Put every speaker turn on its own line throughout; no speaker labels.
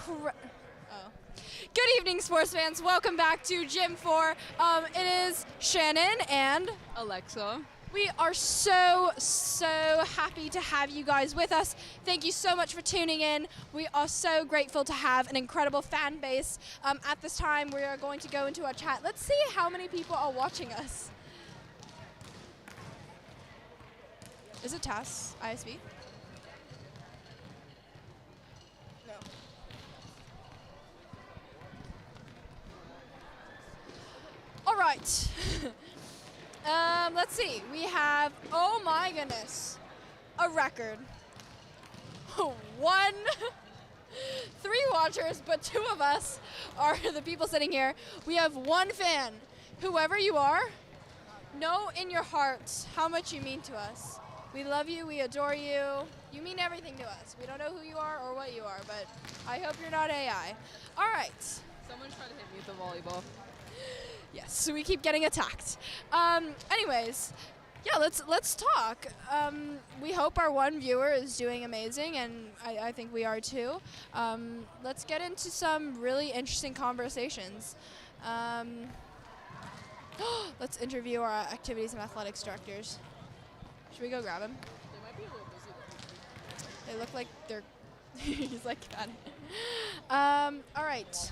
Good evening, sports fans. Welcome back to Gym 4. It is Shannon and
Alexa.
We are so happy to have you guys with us. Thank you so much for tuning in. We are so grateful to have an incredible fan base. At this time, we are going to go into our chat. Let's see how many people are watching us. Is it TAS ISB? No. All right. Let's see. We have, oh my goodness, a record. 3 watchers, but 2 of us are the people sitting here. We have 1 fan. Whoever you are, know in your hearts how much you mean to us. We love you. We adore you. You mean everything to us. We don't know who you are or what you are, but I hope you're not AI. All right.
Someone tried to hit me with the volleyball.
Yes, so we keep getting attacked. Anyways, yeah, let's talk. We hope our 1 viewer is doing amazing, and I think we are too. Let's get into some really interesting conversations. Let's interview our activities and athletics directors. Should we go grab him?
They might be a little busy.
They look like they're. He's like that. All right.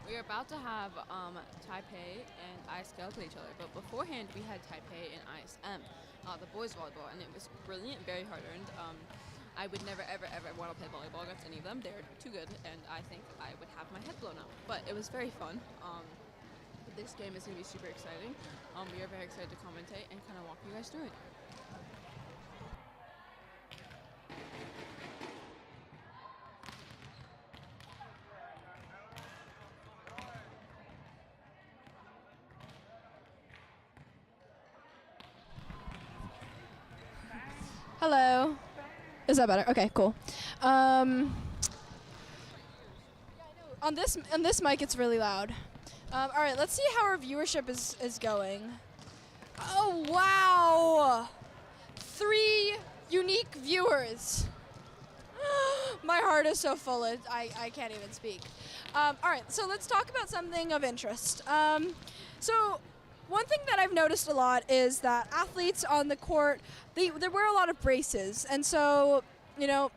We are about to have Taipei and ISL play each other, but beforehand we had Taipei and ISM, the boys volleyball, and it was brilliant, very hard earned. I would never, ever, ever want to play volleyball against any of them. They're too good, and I think I would have my head blown out. But it was very fun. This game is going to be super exciting. We are very excited to commentate and kind of walk you guys through it.
Hello. Is that better? Okay, cool. On this mic, it's really loud. All right, let's see how our viewership is going. Oh wow, 3 unique viewers. My heart is so full. I can't even speak. All right, so let's talk about something of interest. So one thing that I've noticed a lot is that athletes on the court, they wear a lot of braces. And so, you know,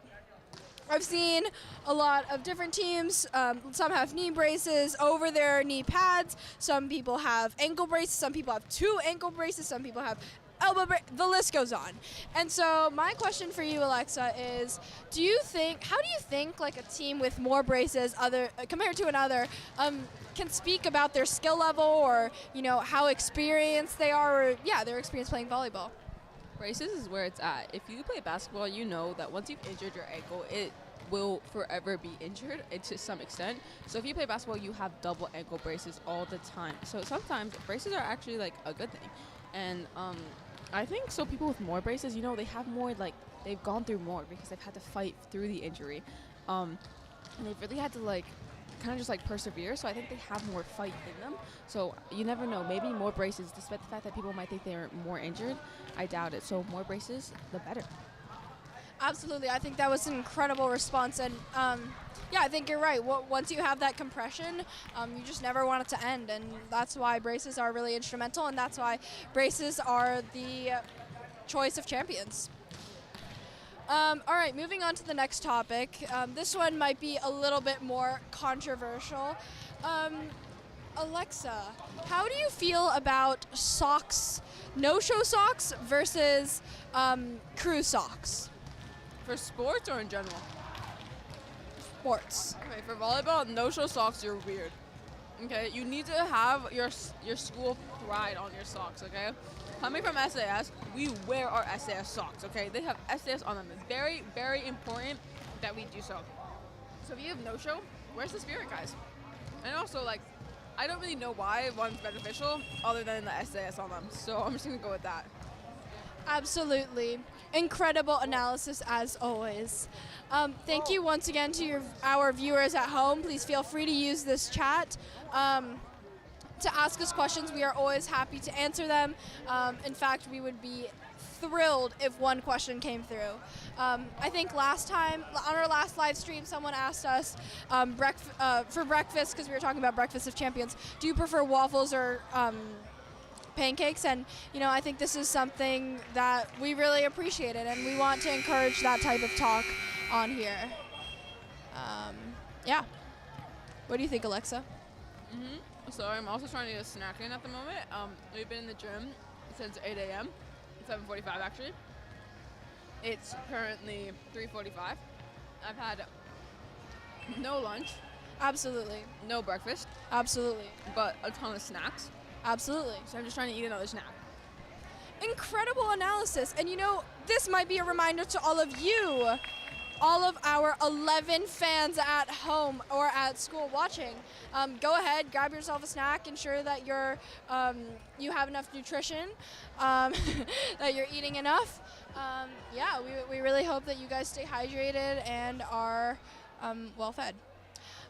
I've seen a lot of different teams. Some have knee braces over their knee pads. Some people have ankle braces. Some people have 2 ankle braces. Some people have elbow braces. The list goes on. And so my question for you, Alexa, is how do you think like a team with more braces compared to another can speak about their skill level, or, you know, how experienced they are, or their experience playing volleyball?
Braces is where it's at. If you play basketball, you know that once you've injured your ankle, it will forever be injured to some extent. So if you play basketball, you have double ankle braces all the time. So sometimes braces are actually like a good thing. And I think so people with more braces, you know, they have more, like, they've gone through more because they've had to fight through the injury. And they've really had to kind of just persevere, so I think they have more fight in them. So you never know, maybe more braces, despite the fact that people might think they're more injured. I doubt it. So more braces, the better.
Absolutely. I think that was an incredible response. And I think you're right. Once you have that compression, you just never want it to end. And that's why braces are really instrumental, and that's why braces are the choice of champions. All right, moving on to the next topic. This one might be a little bit more controversial. Alexa, how do you feel about socks, no-show socks versus crew socks?
For sports or in general?
Sports.
Okay, for volleyball, no-show socks, you're weird. Okay, you need to have your school pride on your socks, okay? Coming from SAS, we wear our SAS socks, okay? They have SAS on them. It's very, very important that we do so. So if you have no-show, where's the spirit, guys? And also, I don't really know why one's beneficial other than the SAS on them. So I'm just going to go with that.
Absolutely. Incredible analysis as always. Thank you once again to our viewers at home. Please feel free to use this chat to ask us questions. We are always happy to answer them. In fact, we would be thrilled if one question came through. I think last time, on our last live stream, someone asked us for breakfast, because we were talking about Breakfast of Champions, do you prefer waffles or pancakes? And, you know, I think this is something that we really appreciated, and we want to encourage that type of talk on here. Yeah. What do you think, Alexa?
So I'm also trying to get a snack in at the moment. We've been in the gym since 8 a.m., 7:45 actually. It's currently 3:45. I've had no lunch.
Absolutely.
No breakfast.
Absolutely.
But a ton of snacks.
Absolutely.
So I'm just trying to eat another snack.
Incredible analysis. And you know, this might be a reminder to all of you, all of our 11 fans at home or at school watching. Go ahead, grab yourself a snack, ensure that you have enough nutrition, that you're eating enough. Yeah, we really hope that you guys stay hydrated and are well fed.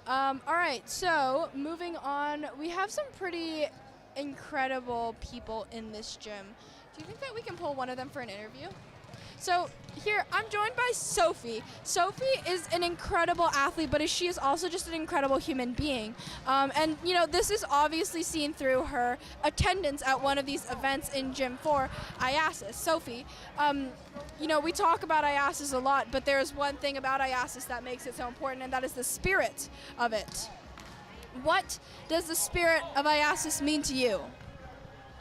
All right, so moving on, we have some pretty incredible people in this gym. Do you think that we can pull one of them for an interview? So here, I'm joined by Sophie. Sophie is an incredible athlete, but she is also just an incredible human being. And, you know, this is obviously seen through her attendance at one of these events in Gym 4, IASIS. Sophie, you know, we talk about IASIS a lot, but there's one thing about IASIS that makes it so important, and that is the spirit of it. What does the spirit of IASIS mean to you?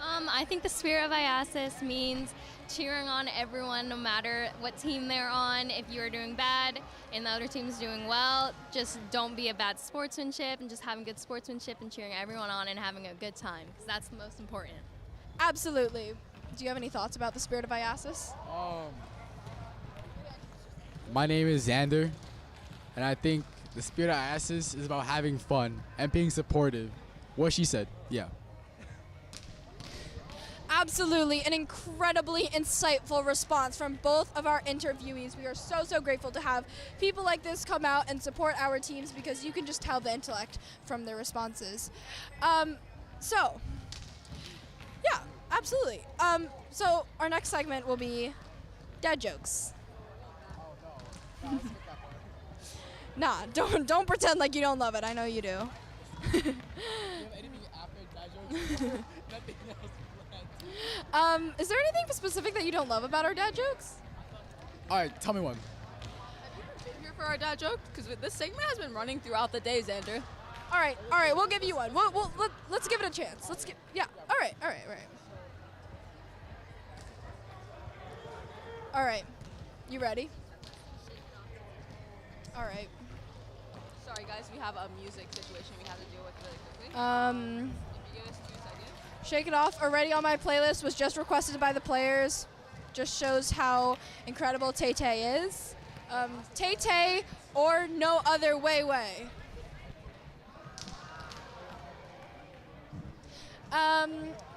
I think the spirit of IASIS means cheering on everyone no matter what team they're on. If you're doing bad and the other team's doing well, just don't be a bad sportsmanship and just having good sportsmanship and cheering everyone on and having a good time, because that's the most important.
Absolutely. Do you have any thoughts about the spirit of IASIS?
My name is Xander, and I think the spirit of IASIS is about having fun and being supportive. What she said, yeah.
Absolutely, an incredibly insightful response from both of our interviewees. We are so grateful to have people like this come out and support our teams, because you can just tell the intellect from their responses. So, yeah, absolutely. So our next segment will be dad jokes. Nah, don't pretend like you don't love it. I know you do. Is there anything specific that you don't love about our dad jokes?
All right, tell me one.
Been here for our dad joke? Because this segment has been running throughout the day, Xander.
All right, we'll give you one. Let's give it a chance. All right. All right, you ready? All right.
Sorry, guys, we have a music situation we have to deal with really quickly. If you give us 2 seconds.
Shake It Off, already on my playlist, was just requested by the players. Just shows how incredible Tay-Tay is. Tay-Tay or No Other Way.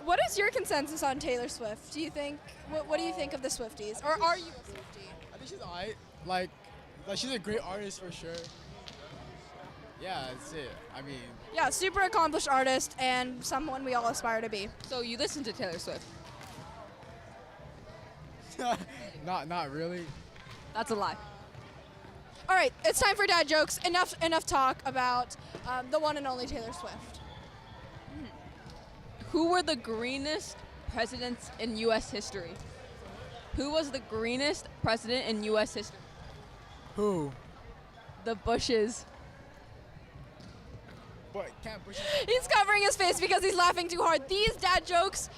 What is your consensus on Taylor Swift? Do you think, what do you think of the Swifties? Or are you a Swiftie?
I think she's alright. Like she's a great artist for sure. Yeah, that's it. I mean,
Yeah, super accomplished artist and someone we all aspire to be.
So you listen to Taylor Swift?
not really.
That's a lie.
All right, it's time for dad jokes. Enough talk about the one and only Taylor Swift.
Who were the greenest presidents in U.S. history? Who was the greenest president in U.S. history?
Who?
The Bushes.
But can't push.
He's covering his face because he's laughing too hard. These dad jokes,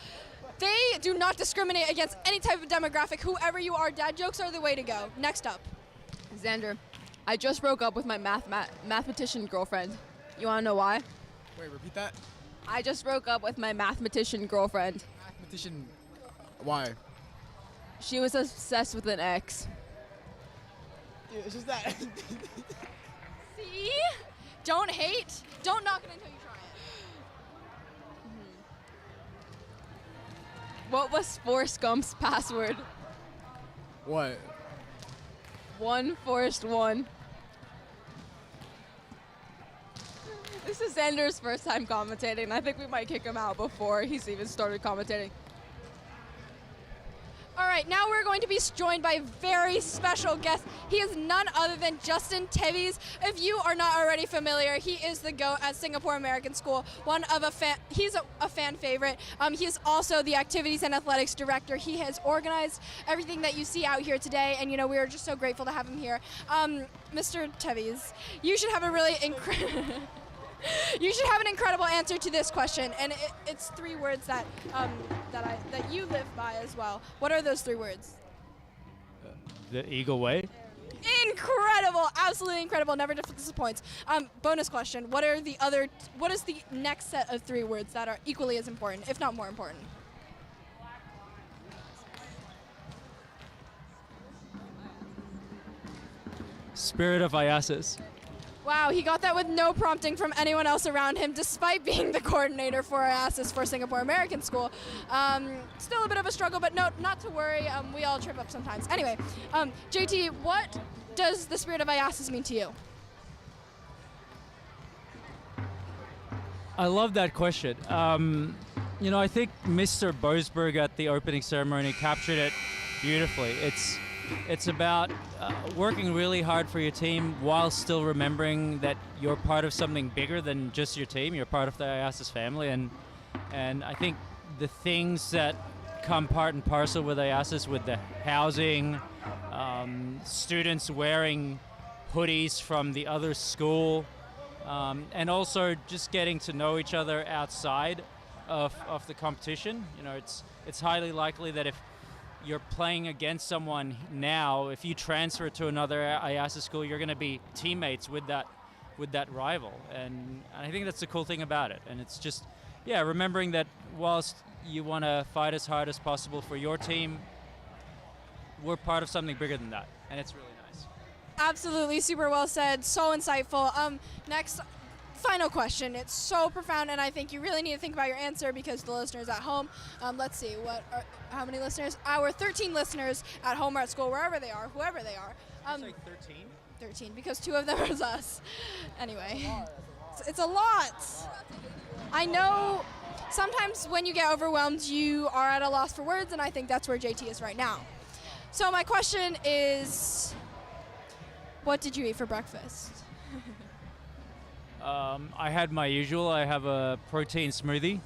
they do not discriminate against any type of demographic. Whoever you are, dad jokes are the way to go. Next up.
Xander, I just broke up with my mathematician girlfriend. You want to know why?
Wait, repeat that.
I just broke up with my mathematician girlfriend.
Mathematician. Why?
She was obsessed with an ex.
Dude, it's just that.
See? Don't hate. Don't knock it until you try it.
What was Forrest Gump's password?
What?
1 Forrest 1. This is Xander's first time commentating, and I think we might kick him out before he's even started commentating.
All right, now we're going to be joined by a very special guest. He is none other than Justin Teves. If you are not already familiar, he is the GOAT at Singapore American School. He's a fan favorite. He is also the Activities and Athletics Director. He has organized everything that you see out here today, and we are just so grateful to have him here. Mr. Teves, you should have a really You should have an incredible answer to this question, and it's 3 words that you live by as well. What are those 3 words?
The Eagle Way.
Incredible, absolutely incredible. Never disappoints. Bonus question: What is the next set of 3 words that are equally as important, if not more important?
Spirit of ISS.
Wow, he got that with no prompting from anyone else around him, despite being the coordinator for IASIS for Singapore American School. Still a bit of a struggle, but no, not to worry. We all trip up sometimes. Anyway, JT, what does the spirit of IASIS mean to you?
I love that question. I think Mr. Boasberg at the opening ceremony captured it beautifully. It's about working really hard for your team while still remembering that you're part of something bigger than just your team. You're part of the IASIS family, and I think the things that come part and parcel with IASIS, with the housing, students wearing hoodies from the other school, and also just getting to know each other outside of the competition. It's highly likely that if you're playing against someone now, if you transfer to another IASA school, you're going to be teammates with that rival, and I think that's the cool thing about it. And it's just, remembering that whilst you want to fight as hard as possible for your team, we're part of something bigger than that, and it's really nice.
Absolutely, super well said, so insightful. Next, final question. It's so profound, and I think you really need to think about your answer because the listeners at home, let's see, how many listeners? Our 13 listeners at home or at school, wherever they are, whoever they are.
It's like 13?
13, because 2 of them is us. Anyway, it's a lot. I know sometimes when you get overwhelmed, you are at a loss for words, and I think that's where JT is right now. So my question is, what did you eat for breakfast?
I had my usual. I have a protein smoothie.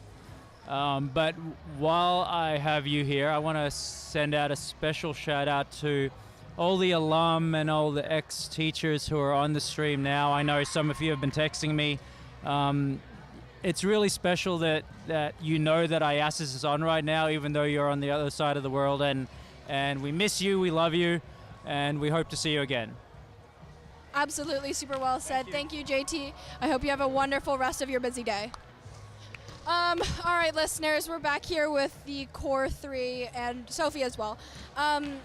But while I have you here, I want to send out a special shout out to all the alum and all the ex-teachers who are on the stream now. I know some of you have been texting me. It's really special that you know that IASIS is on right now, even though you're on the other side of the world. And we miss you, we love you, and we hope to see you again.
Absolutely, super well said. Thank you, JT. I hope you have a wonderful rest of your busy day. All right, listeners, we're back here with the Core 3 and Sophie as well. Oh,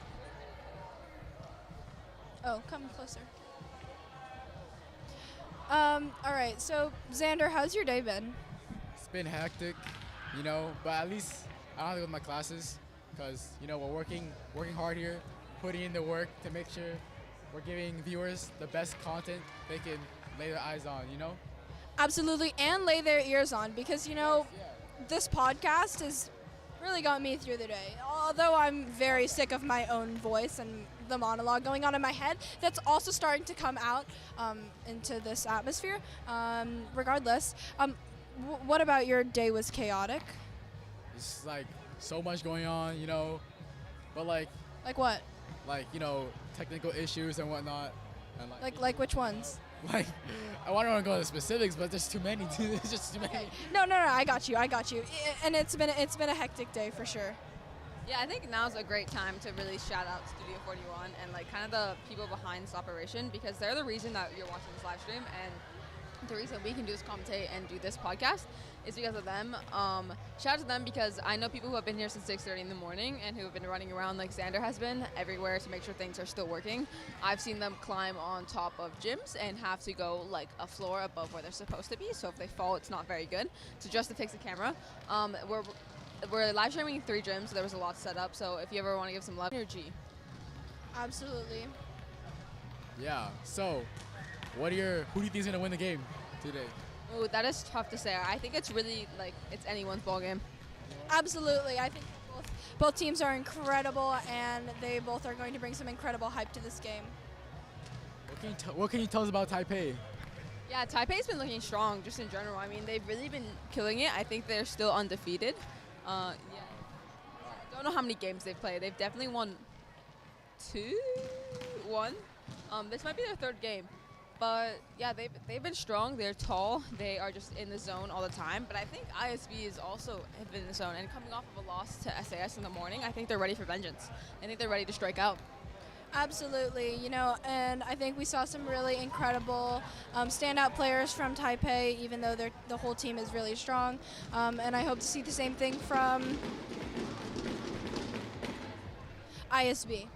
come closer. All right, so Xander, how's your day been?
It's been hectic, but at least I don't have to go to my classes because, we're working hard here, putting in the work to make sure we're giving viewers the best content they can lay their eyes on,
Absolutely, and lay their ears on because, this podcast has really got me through the day. Although I'm very sick of my own voice and the monologue going on in my head, that's also starting to come out into this atmosphere. Regardless, what about your day was chaotic?
It's like so much going on, but like
what?
Technical issues and whatnot. And
like which ones?
I want to go into specifics, but there's too many. There's just too many.
Okay. No, I got you. And it's been a hectic day for sure.
Yeah, I think now's a great time to really shout out Studio 41 and kind of the people behind this operation because they're the reason that you're watching this live stream and the reason we can do this commentate and do this podcast is because of them. Shout out to them because I know people who have been here since 6:30 in the morning and who have been running around like Xander has been everywhere to make sure things are still working. I've seen them climb on top of gyms and have to go a floor above where they're supposed to be. So if they fall, it's not very good. So just to fix the camera, we're live streaming 3 gyms, so there was a lot set up. So if you ever want to give some love energy.
Absolutely.
Yeah. So, who do you think is gonna win the game today?
Oh, that is tough to say. I think it's really it's anyone's ball game.
Absolutely. I think Both teams are incredible, and they both are going to bring some incredible hype to this game.
What can you tell us about Taipei?
Yeah, Taipei's been looking strong just in general. I mean, they've really been killing it. I think they're still undefeated. Yeah. Don't know how many games they've played. They've definitely won 1. This might be their 3rd game. But yeah, they've been strong. They're tall. They are just in the zone all the time. But I think ISB is also have been in the zone. And coming off of a loss to SAS in the morning, I think they're ready for vengeance. I think they're ready to strike out.
Absolutely, you know, and I think we saw some really incredible standout players from Taipei, even though the whole team is really strong. And I hope to see the same thing from ISB.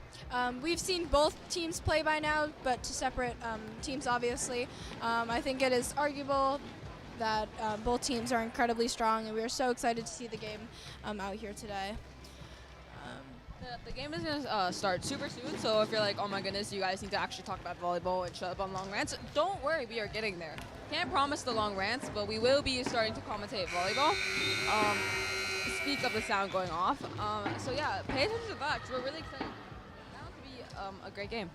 We've seen both teams play by now, but to separate teams, obviously. I think it is arguable that both teams are incredibly strong, and we are so excited to see the game out here today.
The game is going to start super soon, so if you're like, oh my goodness, you guys need to actually talk about volleyball and shut up on long rants, don't worry, we are getting there. Can't promise the long rants, but we will be starting to commentate volleyball. Speak of the sound going off. So yeah, pay attention to that, 'cause we're really excited. That would be a great game.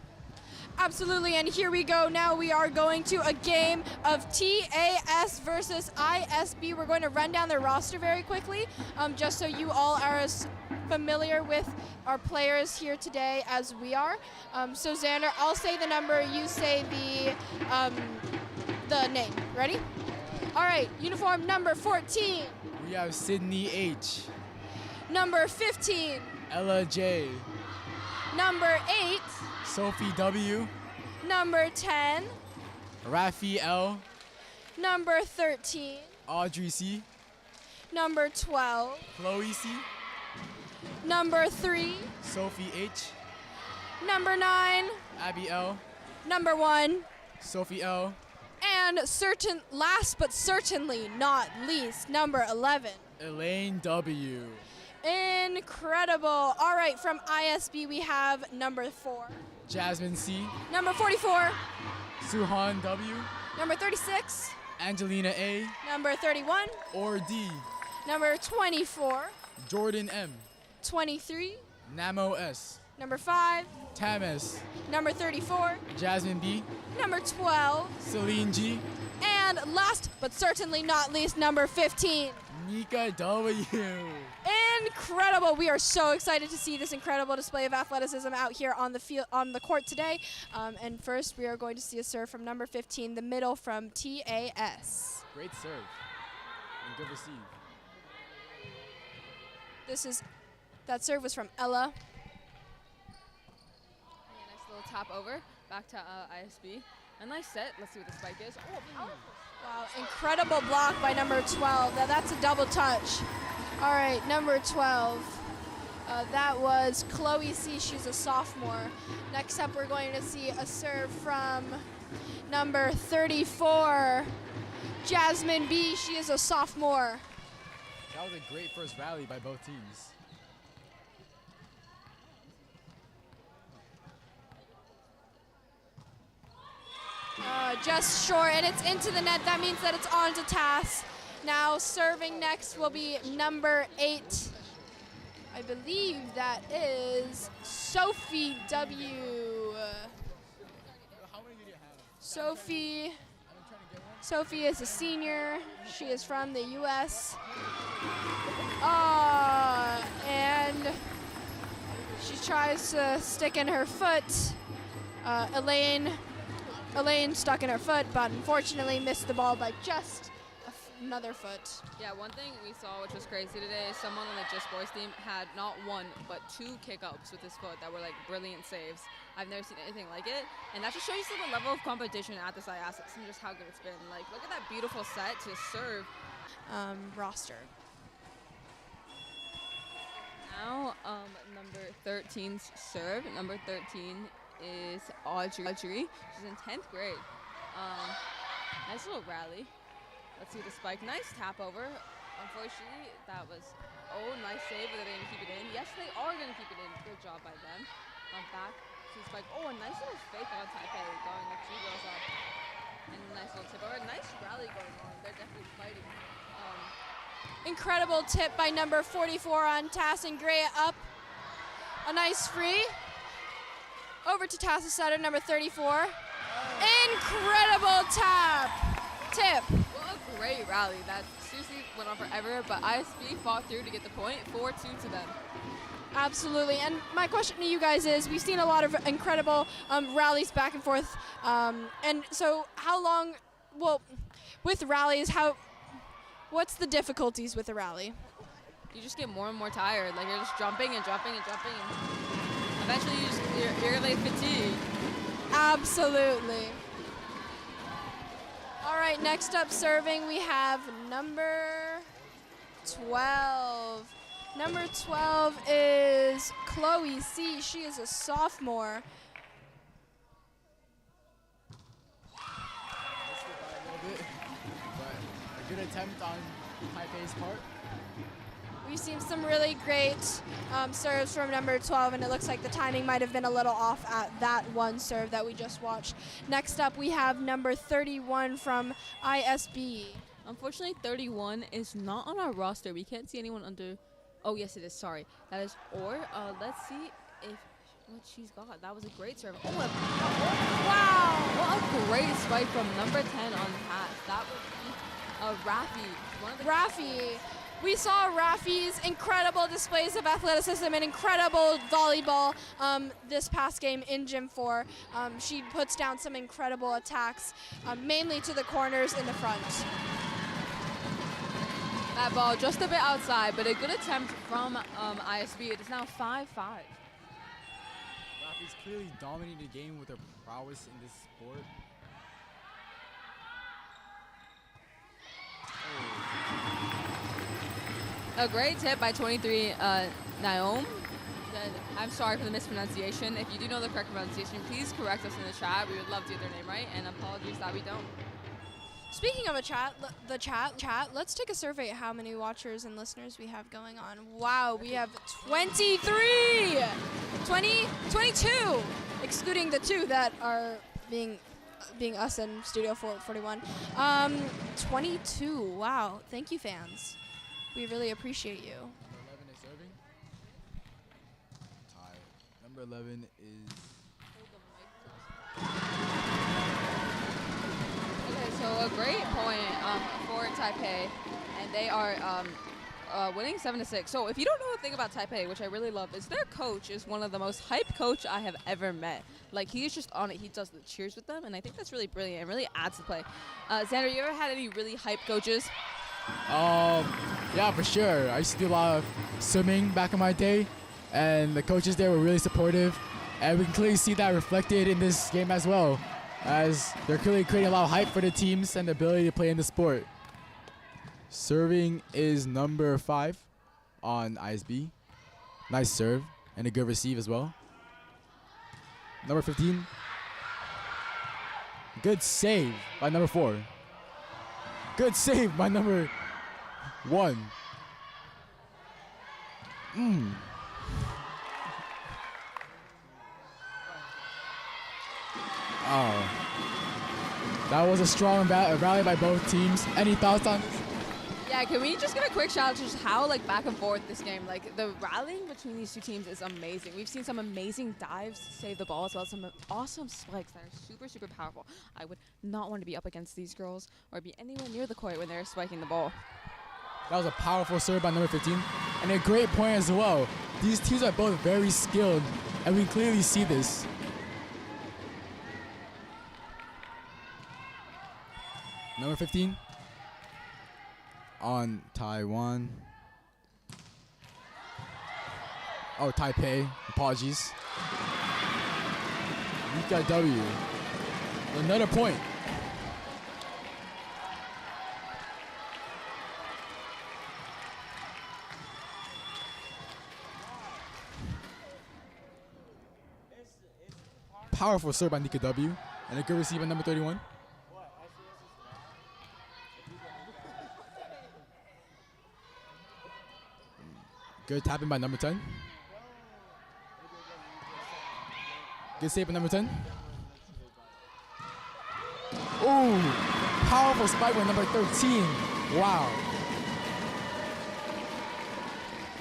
Absolutely, and here we go. Now we are going to a game of TAS versus ISB. We're going to run down their roster very quickly, just so you all are as familiar with our players here today as we are. So Xander, I'll say the number, you say the name. Ready? All right, uniform number 14.
We have Sydney H.
Number 15.
Ella J.
Number 8.
Sophie W.
Number 10.
Rafi L.
Number 13.
Audrey C.
Number 12.
Chloe C.
Number 3.
Sophie H.
Number 9.
Abby L.
Number 1.
Sophie L.
And last but certainly not least, number 11.
Elaine W.
Incredible. All right, from ISB we have number 4.
Jasmine C.
Number 44.
Suhan W.
Number 36.
Angelina A.
Number 31.
Or D.
Number 24.
Jordan M.
23.
Namo S.
Number 5.
Tam S.
Number 34.
Jasmine B.
Number 12.
Celine G.
And last but certainly not least, number 15.
Nika W.
Incredible. We are so excited to see this incredible display of athleticism out here on the field, on the court today. And first we are going to see a serve from number 15, the middle from TAS.
Great serve and good receive.
That serve was from Ella.
Yeah, nice little tap over, back to ISB. A nice set. Let's see what the spike is. Oh, powerful.
Wow, incredible block by number 12. Now that's a double touch. All right, number 12. That was Chloe C. She's a sophomore. Next up, we're going to see a serve from number 34, Jasmine B. She is a sophomore.
That was a great first rally by both teams.
Just short, and it's into the net. That means that it's on to TAS. Now serving next will be number 8. I believe that is Sophie W. Sophie is a senior. She is from the U.S. And she tries to stick in her foot. Elaine stuck in her foot, but unfortunately missed the ball by just another foot.
Yeah, one thing we saw, which was crazy today, is someone on the Just Boys team had not 1, but 2 kick-ups with his foot that were like brilliant saves. I've never seen anything like it, and that just shows you the level of competition at this IAS and just how good it's been. Like, look at that beautiful set to serve.
Roster.
Now, number 13's serve. Number 13 is Audrey. She's in 10th grade. Nice little rally. Let's see the spike. Nice tap over. Unfortunately, that was, nice save, but they didn't keep it in. Yes, they are going to keep it in. Good job by them. Back to the spike. A nice little fake on Taipei, going like 2 girls up. And a nice little tip over. Nice rally going on. They're definitely fighting.
Incredible tip by number 44 on TAS, and Gray up. A nice free. Over to TAS's setter, number 34. Incredible tip.
What a great rally. That seriously went on forever, but ISB fought through to get the point. 4-2 to them.
Absolutely. And my question to you guys is, we've seen a lot of incredible rallies back and forth. And so how long, well, with rallies, what's the difficulties with a rally?
You just get more and more tired. Like, you're just jumping and jumping and jumping. And eventually you're like fatigued.
Absolutely. All right, next up serving, we have number 12. Number 12 is Chloe C. She is a sophomore.
Missed it by a little bit, but a good attempt on Taipei's part.
We've seen some really great serves from number 12, and it looks like the timing might have been a little off at that one serve that we just watched. Next up, we have number 31 from ISB.
Unfortunately, 31 is not on our roster. We can't see anyone under. Oh, yes, it is. Sorry. That is Or. Let's see what she's got. That was a great serve. Oh, wow. What a great spike from number 10 on pass. That would be Rafi.
Rafi. We saw Rafi's incredible displays of athleticism and incredible volleyball this past game in Gym 4. She puts down some incredible attacks, mainly to the corners in the front.
That ball just a bit outside, but a good attempt from ISB. It is now 5-5.
Rafi's clearly dominating the game with her prowess in this sport.
A great tip by 23, Naomi. I'm sorry for the mispronunciation. If you do know the correct pronunciation, please correct us in the chat. We would love to get their name right, and apologies that we don't.
Speaking of the chat, let's take a survey at how many watchers and listeners we have going on. Wow, we have 23! 22! Excluding the 2 that are being us in Studio 441. 22, wow. Thank you, fans. We really appreciate you.
Number 11 is serving. Number 11 is...
Okay, so a great point for Taipei, and they are winning 7-6. So if you don't know a thing about Taipei, which I really love, is their coach is one of the most hype coach I have ever met. Like, he is just on it. He does the cheers with them, and I think that's really brilliant and really adds to the play. Xander, you ever had any really hype coaches?
Yeah, for sure. I used to do a lot of swimming back in my day, and the coaches there were really supportive, and we can clearly see that reflected in this game as well, as they're clearly creating a lot of hype for the teams and the ability to play in the sport. Serving is number 5 on ISB. Nice serve and a good receive as well. Number 15. Good save by number 4. Good save by number 1. Oh. That was a strong rally by both teams. Any thoughts on this?
Yeah, can we just give a quick shout out to just how back and forth this game, the rallying between these two teams is amazing. We've seen some amazing dives to save the ball, as well as some awesome spikes that are super, super powerful. I would not want to be up against these girls or be anywhere near the court when they're spiking the ball.
That was a powerful serve by number 15, and a great point as well. These teams are both very skilled, and we clearly see this. Number 15 on Taiwan. Oh, Taipei. Apologies. Mika W. Another point. Powerful serve by Nika W. And a good receive by number 31. Good tapping by number 10. Good save by number 10. Ooh, powerful spike by number 13. Wow.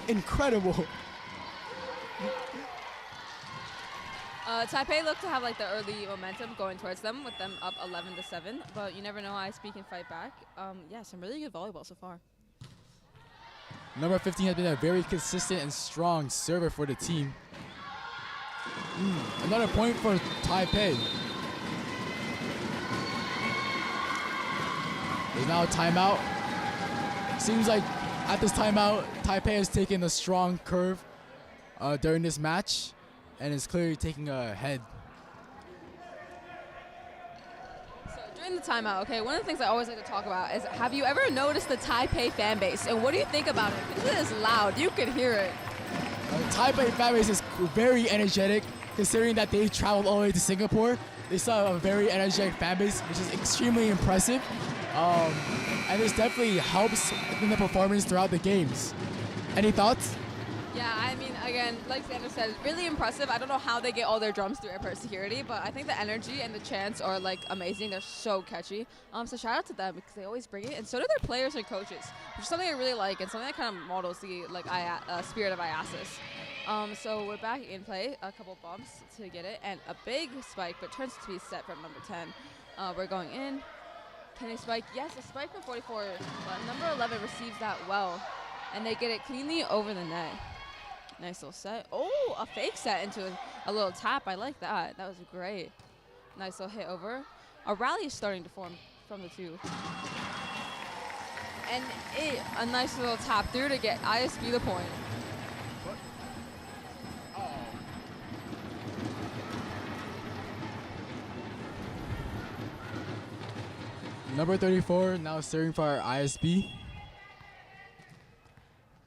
incredible.
Taipei looked to have like the early momentum going towards them with them up 11-7, but you never know. ISB can fight back. Yeah, some really good volleyball so far.
Number 15 has been a very consistent and strong server for the team. Another point for Taipei. There's now a timeout. Seems like at this timeout, Taipei has taken a strong curve during this match and is clearly taking a head.
So during the timeout, okay, one of the things I always like to talk about is, have you ever noticed the Taipei fan base, and what do you think about it? Because it is loud, you can hear it.
Taipei fan base is very energetic, considering that they traveled all the way to Singapore. They still have a very energetic fan base, which is extremely impressive. And this definitely helps in the performance throughout the games. Any thoughts?
Yeah, I mean, again, like Xander said, really impressive. I don't know how they get all their drums through airport security, but I think the energy and the chants are like amazing. They're so catchy. So shout out to them because they always bring it, and so do their players and coaches, which is something I really like and something that kind of models the spirit of IASIS. So we're back in play, a couple bumps to get it, and a big spike, but turns to be set from number 10. We're going in. Can they spike? Yes, a spike from 44, but number 11 receives that well, and they get it cleanly over the net. Nice little set. Oh, a fake set into a little tap. I like that. That was great. Nice little hit over. A rally is starting to form from the two. And a nice little tap through to get ISB the point.
Number 34 now serving for our ISB.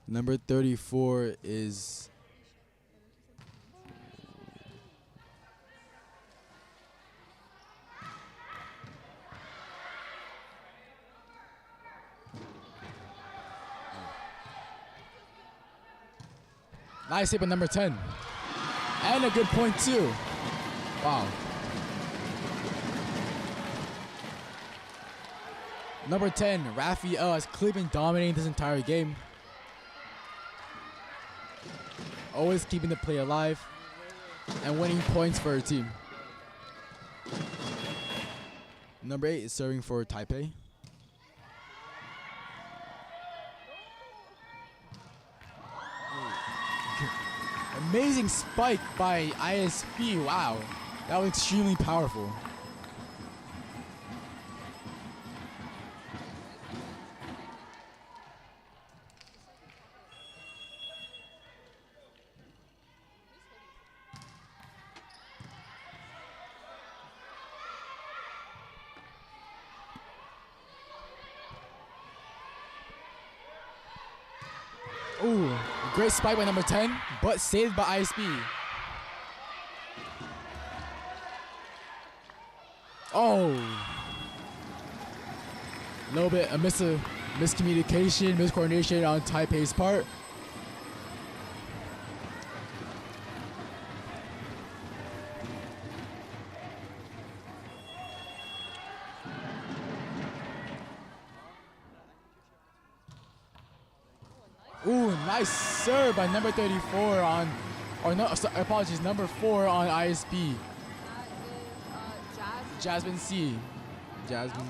Number 34 is nice hit by number 10. And a good point too. Wow. Number 10, Raphael, has clearly been dominating this entire game. Always keeping the play alive and winning points for her team. Number 8 is serving for Taipei. Amazing spike by ISB. Wow, that was extremely powerful. Ooh, great spike by number 10, but saved by ISB. Oh. A little bit of miscommunication, miscoordination on Taipei's part. Ooh, nice serve by number 34 on, or no, apologies, number 4 on ISB. Jasmine C. Jasmine.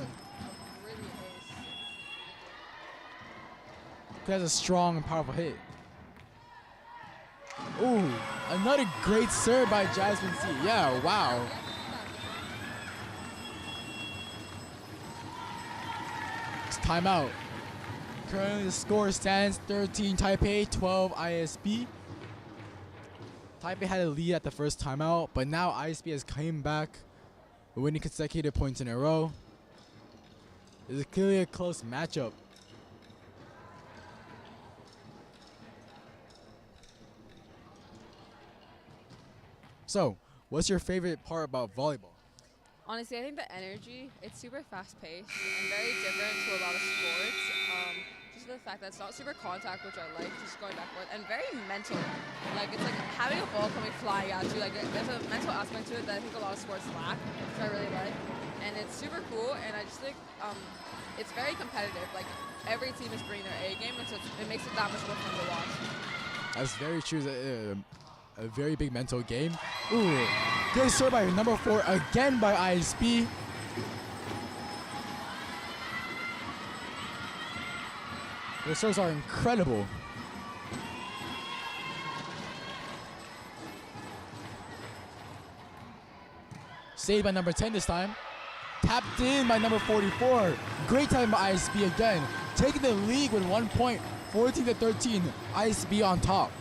That's a strong and powerful hit. Ooh, another great serve by Jasmine C. Yeah, wow. It's timeout. Currently the score stands 13 Taipei, 12 ISB. Taipei had a lead at the first timeout, but now ISB has came back, winning consecutive points in a row. This is clearly a close matchup. So, what's your favorite part about volleyball?
Honestly, I think the energy, it's super fast-paced and very different to a lot of sports. Just the fact that it's not super contact, which I like, just going back and forth, and very mental. Like, it's like having a ball coming flying at you. Like, there's a mental aspect to it that I think a lot of sports lack, which I really like. And it's super cool, and I just think it's very competitive. Like, every team is bringing their A game, and so it makes it that much more fun to watch.
That's very true. It's a very big mental game. Ooh, good serve by number 4 again by ISB. Their serves are incredible. Saved by number 10 this time. Tapped in by number 44. Great time by ISB again. Taking the lead with 1 point, 14-13. ISB on top.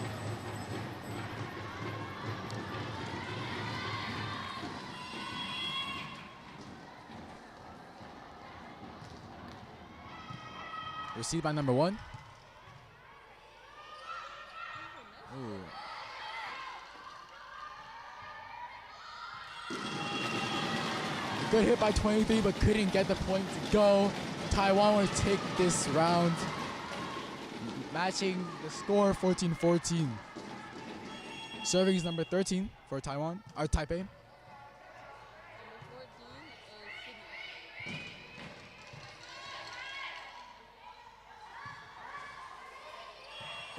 Received by number 1. Ooh. Good hit by 23, but couldn't get the point to go. Taiwan will take this round, matching the score 14-14. Serving is number 13 for Taiwan, or Taipei.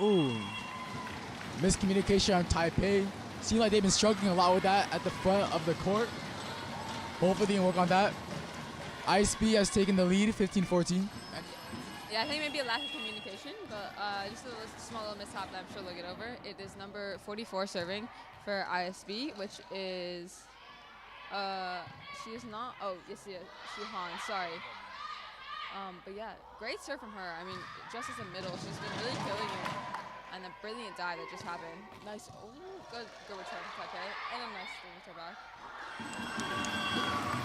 Ooh, miscommunication on Taipei. Seems like they've been struggling a lot with that at the front of the court. Hopefully they can work on that. ISB has taken the lead, 15-14.
Yeah, I think maybe a lack of communication, but just a small little mishap that I'm sure they'll get over. It is number 44 serving for ISB, which is, she is not, oh, yes, she Han, sorry. But yeah, great serve from her. I mean, just as a middle, she's been really killing it. And a brilliant dive that just happened. Nice, oh, good return from Taipei. And a nice return back.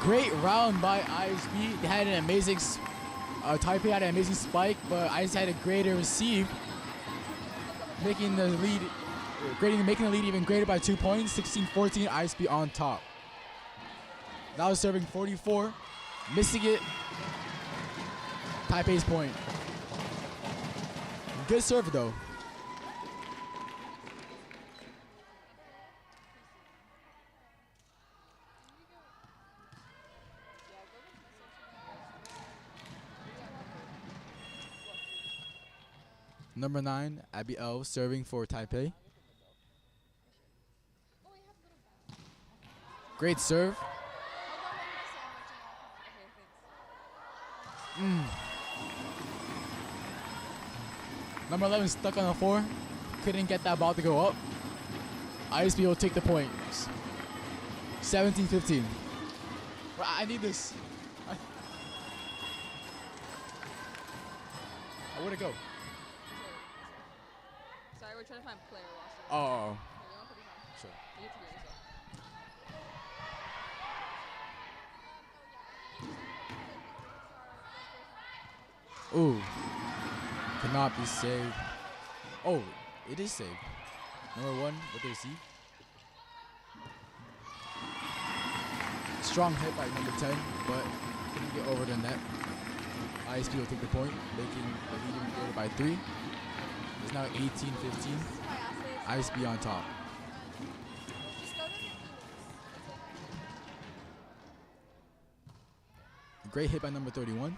Great round by ISB. They had an amazing, Taipei had an amazing spike, but ISB had a greater receive, making the lead even greater by 2 points. 16-14, ISB on top. Now serving 44, missing it. Taipei's point. Good serve though. Number 9, Abby L, serving for Taipei. Great serve. Number 11 stuck on the floor. Couldn't get that ball to go up. ISB will take the point. 17-15. I need this. Where'd it go?
Sorry, we're trying to find player roster.
Oh.
Sure. You get to do yourself.
Ooh. Cannot be saved. Oh, it is saved. Number 1 with the receive. Strong hit by number 10, but couldn't get over the net. ISP will take the point, making the lead even greater by 3. It's now 18-15. ISP on top. Great hit by number 31.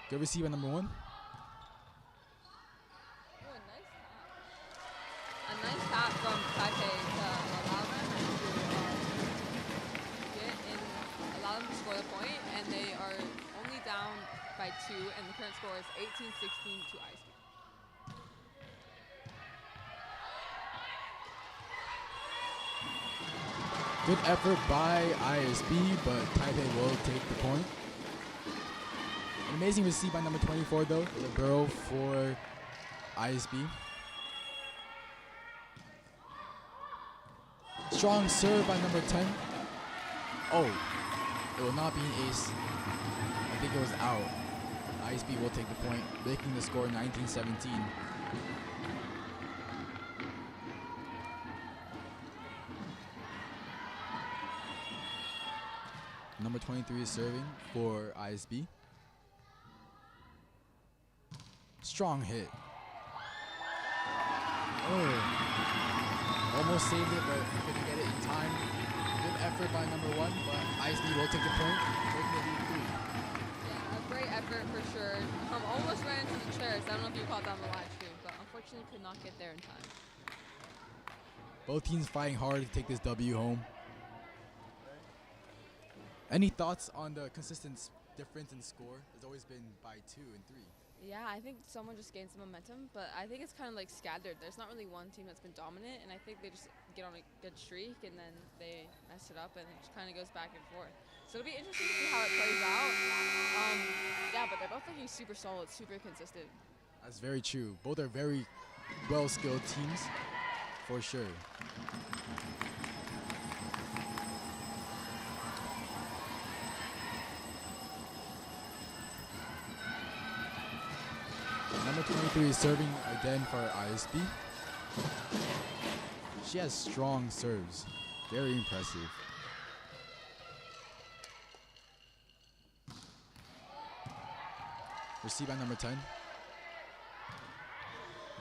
Good receive by number 1.
A nice tap from Taipei to allow them to allow them to score the point, and they are only down by 2, and the current score is 18-16 to ISB.
Good effort by ISB, but Taipei will take the point. An amazing receive by number 24 though, the burrow for ISB. Strong serve by number 10. Oh, it will not be an ace. I think it was out. ISB will take the point, making the score 19-17. Number 23 is serving for ISB. Strong hit. Oh. Almost saved it, but couldn't get it in time. Good effort by number 1, but ISB will take the point, making it lead 3.
Yeah, a great effort for sure. Almost ran into the chairs. I don't know if you caught that on the live stream, but unfortunately could not get there in time.
Both teams fighting hard to take this W home. Any thoughts on the consistent difference in score? It's always been by 2 and 3.
Yeah, I think someone just gained some momentum, but I think it's kind of like scattered. There's not really one team that's been dominant, and I think they just get on a good streak, and then they mess it up, and it just kind of goes back and forth. So it'll be interesting to see how it plays out. Yeah, but they're both looking super solid, super consistent.
That's very true. Both are very well-skilled teams, for sure. Number 23 is serving again for ISB. She has strong serves. Very impressive. Received by number 10.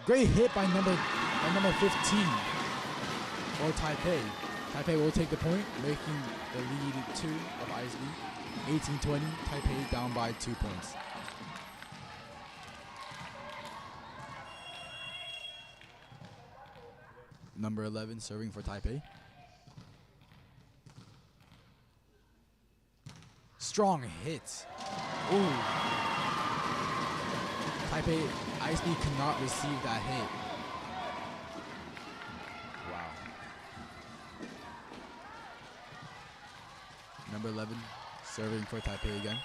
Great hit by number 15 for Taipei. Taipei will take the point, making the lead 2 of ISB. 18-20, Taipei down by 2 points. Number 11 serving for Taipei. Strong hit. Ooh. Taipei, ISB cannot receive that hit. Wow. Number 11 serving for Taipei again.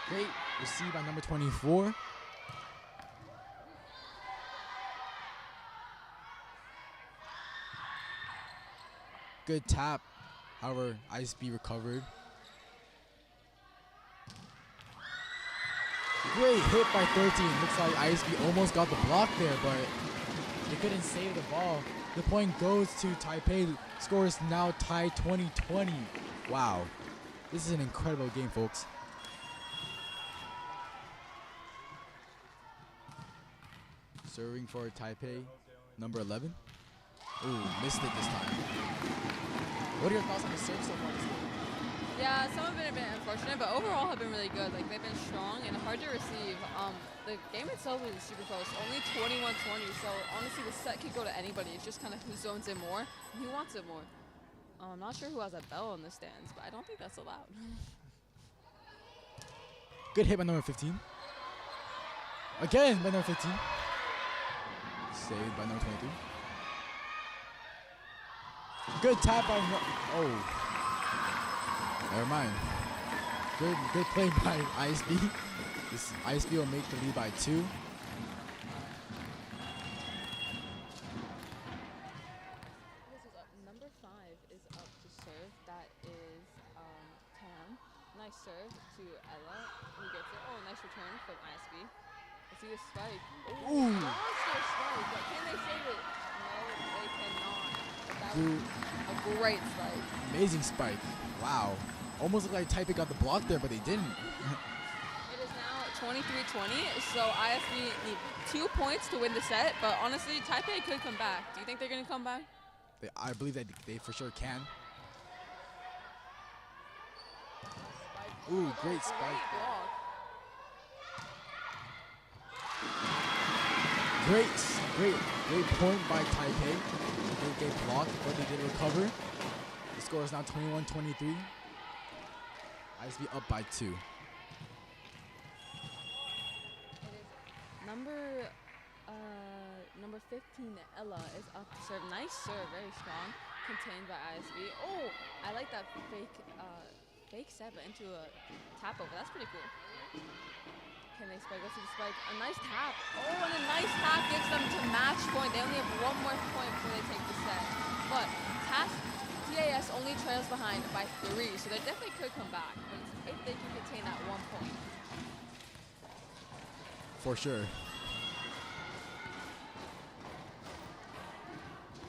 Great receive by number 24. Good tap. However, ISB recovered. Great hit by 13. Looks like ISB almost got the block there, but they couldn't save the ball. The point goes to Taipei. Score is now tied 20-20. Wow. This is an incredible game, folks. Serving for Taipei, number 11. Ooh, missed it this time. What are your thoughts on the serve so far this game?
Yeah, some have been a bit unfortunate, but overall have been really good. Like, they've been strong and hard to receive. The game itself is super close, only 21-20, so honestly the set could go to anybody. It's just kind of who zones in more and who wants it more. I'm not sure who has a bell in the stands, but I don't think that's allowed.
Good hit by number 15. Again by number 15. Saved by number 23. Good tap by oh. Never mind. Good play by ISB. This ISB will make the lead by 2.
This is up. Number 5 is up to serve. That is Tam. Nice serve to Ella, who gets it. Oh, nice return from ISB. Let's see the spike.
Ooh.
Monster spike, but can they save it? No, they cannot. But that was a great spike.
Amazing spike. Wow. Almost looked like Taipei got the block there, but they didn't.
It is now 23-20, so ISB need 2 points to win the set, but honestly, Taipei could come back. Do you think they're going to come back?
I believe that they for sure can. Ooh, great spike.
Great block.
Great point by Taipei. They get blocked, but they did recover. The score is now 21-23. ISB up by 2.
It is number 15, Ella, is up to serve. Nice serve, very strong, contained by ISB. Oh, I like that fake set into a tap over. That's pretty cool. Can they spike? Let's see the spike. A nice tap. Oh, and a nice tap gives them to match point. They only have 1 more point before they take the set. But TAS only trails behind by 3, so they definitely could come back. But if they can contain that 1 point.
For sure.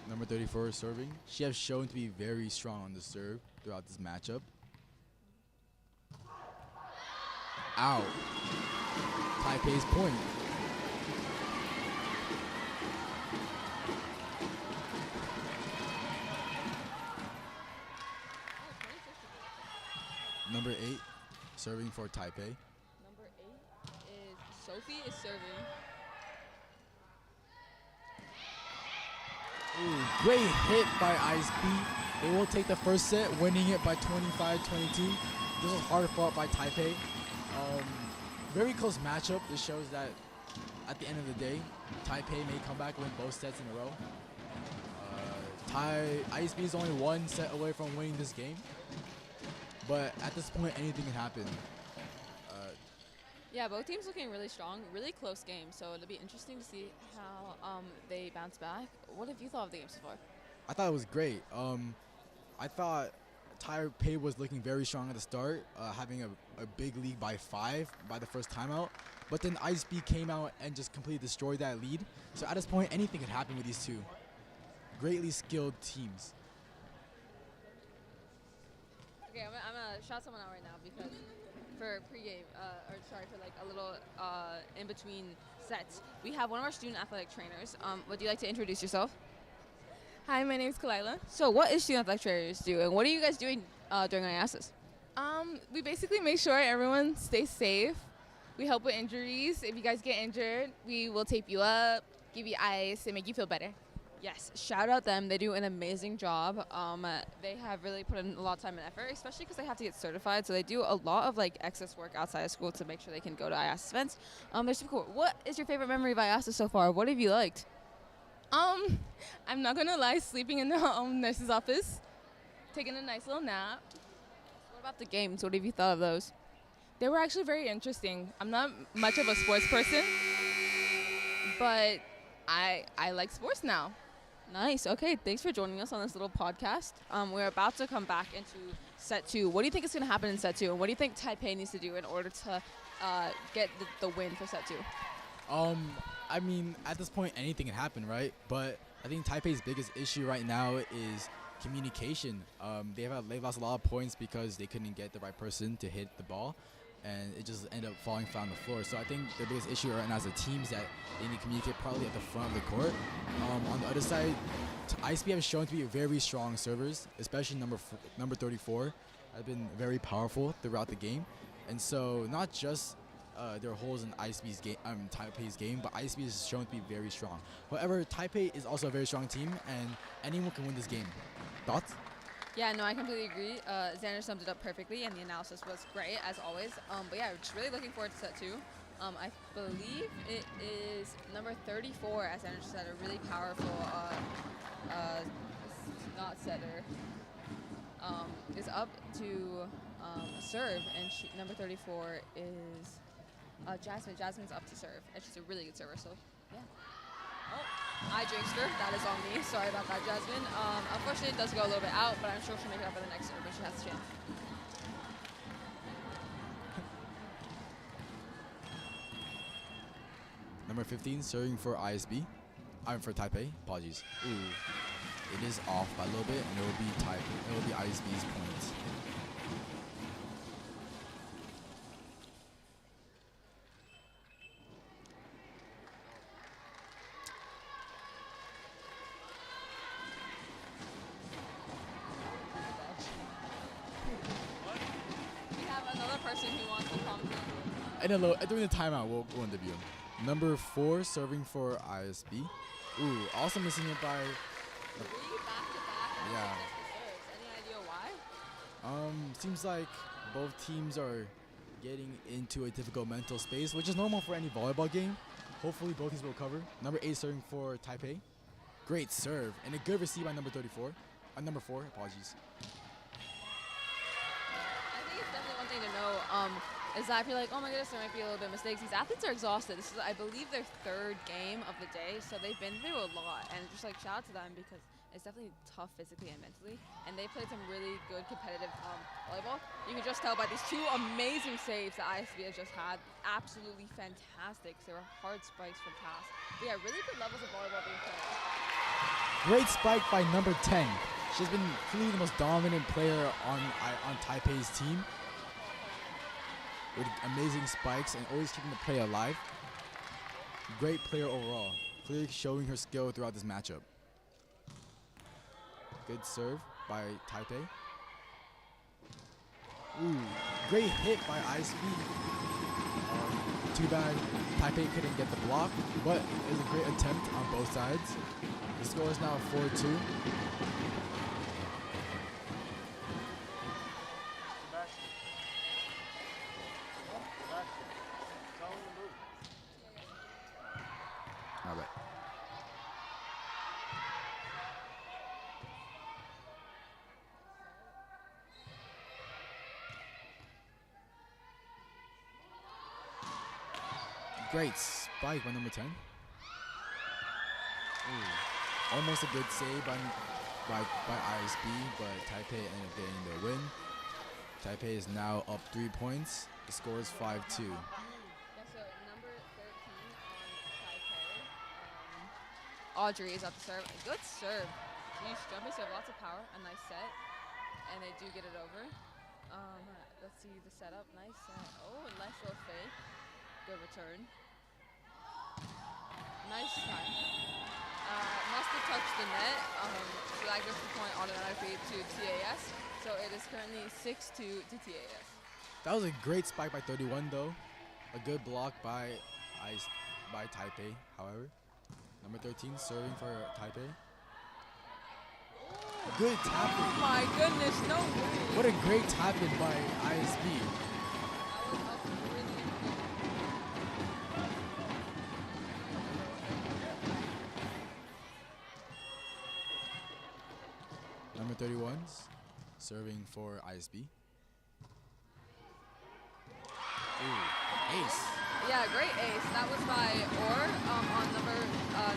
Number 34 is serving. She has shown to be very strong on the serve throughout this matchup. Ow. Taipei's point. Number 8, serving for Taipei.
Number 8 is Sophie is serving.
Ooh, great hit by ISB. They will take the first set, winning it by 25-22. This was hard fought by Taipei. Very close matchup. This shows that at the end of the day, Taipei may come back and win both sets in a row. ISB is only 1 set away from winning this game. But at this point, anything can happen.
Yeah, both teams looking really strong, really close game. So it'll be interesting to see how they bounce back. What have you thought of the game so far?
I thought it was great. I thought Taipei was looking very strong at the start, having a big lead by 5 by the first timeout. But then ISB came out and just completely destroyed that lead. So at this point, anything could happen with these two greatly skilled teams.
Okay, I'm gonna shout someone out right now because for pregame, for like a little in between sets, we have one of our student athletic trainers. Would you like to introduce yourself?
Hi, my name's Kalila.
So what is student athletic trainers do, and what are you guys doing during IASIS?
We basically make sure everyone stays safe. We help with injuries. If you guys get injured, we will tape you up, give you ice, and make you feel better.
Yes, shout out them. They do an amazing job. They have really put in a lot of time and effort, especially because they have to get certified. So they do a lot of like excess work outside of school to make sure they can go to IASIS events. They're super cool. What is your favorite memory of IASIS so far? What have you liked?
I'm not gonna lie, sleeping in the nurse's office, taking a nice little nap.
What about the games? What have you thought of those?
They were actually very interesting. I'm not much of a sports person, but I like sports now.
Nice. Okay, thanks for joining us on this little podcast. We're about to come back into set 2. What do you think is going to happen in set 2? And what do you think Taipei needs to do in order to get the win for set 2?
I mean, at this point, anything can happen, right? But I think Taipei's biggest issue right now is communication. They've lost a lot of points because they couldn't get the right person to hit the ball, and it just ended up falling flat on the floor. So I think their biggest issue right now as a team is that they need to communicate probably at the front of the court. On the other side, ISB have shown to be very strong servers, especially number 34. Have been very powerful throughout the game, and so not just there are holes in ISB's game, Taipei's game, but ISB is shown to be very strong. However, Taipei is also a very strong team, and anyone can win this game. Thoughts?
Yeah, no, I completely agree. Xander summed it up perfectly, and the analysis was great, as always. But yeah, we're just really looking forward to set 2. I believe it is number 34, as Xander just said, a really powerful not setter. Is up to serve, and number 34 is Jasmine. Jasmine's up to serve, and she's a really good server, so yeah. Oh, I jinxed her. That is on me. Sorry about that, Jasmine. Unfortunately, it does go a little bit out, but I'm sure she'll make it up in the next serve when she has a chance.
Number 15 serving for ISB. For Taipei. Apologies. Ooh, it is off by a little bit, and it will be Taipei. It will be ISB's points.
We have another person who wants to comment.
And during the timeout, we'll interview him. Number 4 serving for ISB. Ooh, also missing it by.
3 back-to-back.
Yeah.
Serves. Any idea why?
Seems like both teams are getting into a difficult mental space, which is normal for any volleyball game. Hopefully both teams will cover. Number 8 serving for Taipei. Great serve and a good receive by number 34. Number 4, apologies.
I think it's definitely one thing to know is that if you're like, oh my goodness, there might be a little bit of mistakes. These athletes are exhausted. This is, I believe, their 3rd game of the day, so they've been through a lot. And just like shout out to them because it's definitely tough physically and mentally. And they played some really good competitive volleyball. You can just tell by these 2 amazing saves that ISB has just had. Absolutely fantastic. They were hard spikes from TAS. But yeah, really good levels of volleyball being played.
Great spike by number 10. She's been clearly the most dominant player on Taipei's team. with amazing spikes and always keeping the play alive. Great player overall. Clearly showing her skill throughout this matchup. Good serve by Taipei. Ooh, great hit by ISB. Too bad Taipei couldn't get the block, but it was a great attempt on both sides. The score is now 4-2. All right. Great spike by number 10. Ooh. Almost a good save by ISB, but Taipei ended up getting the win. Taipei is now up 3 points. The score is 5-2.
Yeah, so number 13 on Taipei. Audrey is at the serve. Good serve. Huge jumping serve, lots of power. A nice set. And they do get it over. Let's see the setup. Nice set. Oh, nice little fake. Good return. Nice time. Must have touched the net. So that gives the point automatically to TAS. So it is currently 6-2 to TAS.
That was a great spike by 31 though. A good block by Taipei, however. Number 13 serving for Taipei. Good tapping.
Oh my goodness, no way.
What a great tapping by ISB. Number 31's serving for ISB. Ooh, ace.
Yeah, great ace. That was by Orr on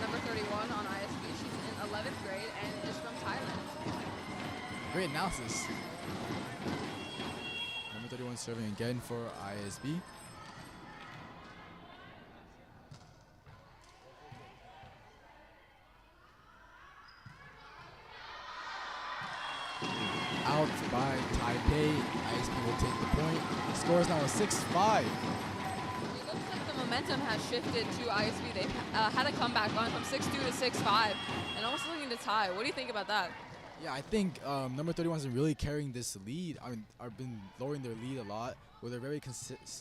number 31 on ISB. She's in 11th grade and is from Thailand.
Great analysis. Number 31 serving again for ISB. Out by Taipei. ISB will take the point. The score is now 6-5.
It looks like the momentum has shifted to ISB. They had a comeback going from 6-2 to 6-5 and almost looking to tie. What do you think about that?
Yeah, I think number 31 is really carrying this lead. I mean, I've been lowering their lead a lot with a very consistent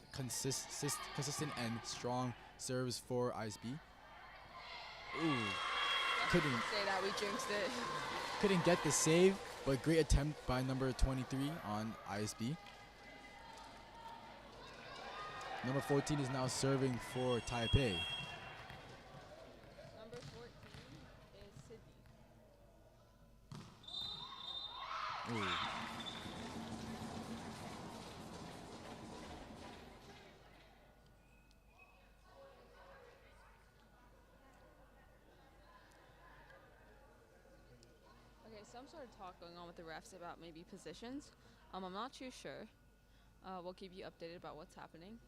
and strong serves for ISB. Ooh, couldn't
Say that, we jinxed it.
couldn't get the save, but great attempt by number 23 on ISB. Number 14 is now serving for Taipei.
Number 14 is Sydney.
Ooh.
Okay, some sort of talk going on with the refs about maybe positions. I'm not too sure. We'll keep you updated about what's happening.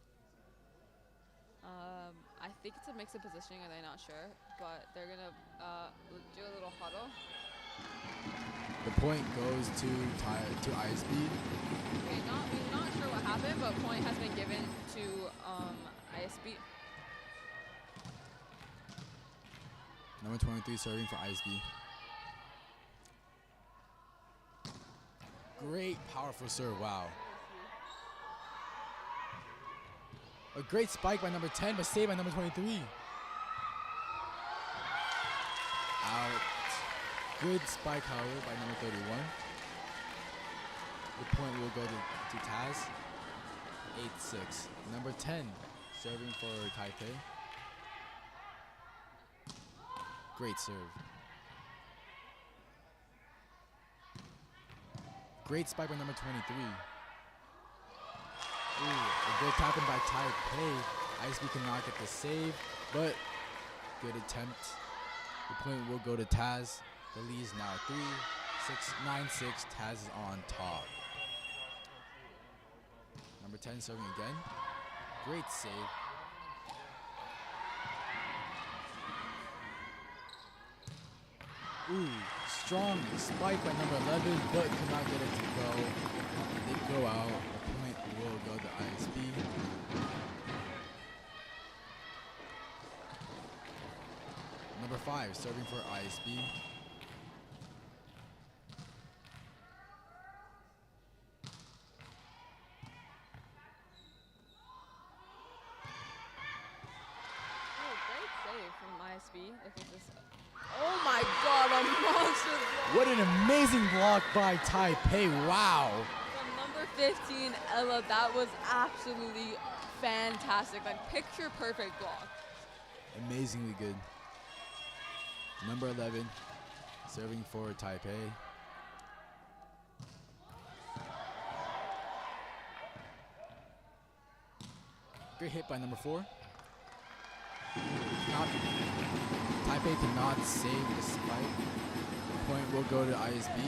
I think it's a mix of positioning, are they not sure? But they're gonna do a little huddle.
The point goes to ISB.
Okay, we're not sure what happened, but point has been given to ISB.
Number 23 serving for ISB. Great, powerful serve, wow. A great spike by number 10, but saved by number 23. Out. Good spike, however, by number 31. The point will go to TAS. 8-6. Number 10 serving for Taipei. Great serve. Great spike by number 23. Ooh, a good tapping by Taipei. ISB cannot get the save, but good attempt. The point will go to TAS. The lead is now 9-6. TAS is on top. Number 10 serving again. Great save. Ooh, strong spike by number 11, but could not get it to go. They go out. The point will go to ISB. 5 serving for ISB.
Oh, great save from ISB. Look at this. Oh my god, a monster block
What an amazing block by Taipei. Wow.
from number 15, Ella. That was absolutely fantastic. Like, picture perfect block.
Amazingly good. Number 11 serving for Taipei. Great hit by number 4. Taipei cannot save the spike. The point will go to ISB.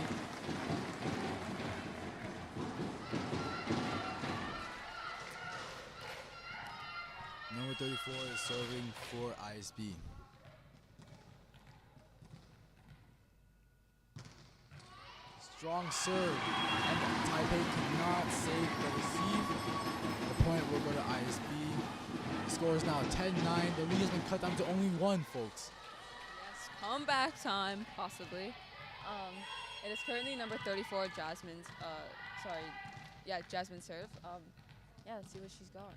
Number 34 is serving for ISB. Strong serve, and Taipei cannot save the receive. The point will go to ISB. The score is now 10-9. The lead has been cut down to only 1, folks.
Yes, comeback time, possibly. It is currently number 34, Jasmine's, Jasmine's serve. Yeah, let's see what she's got.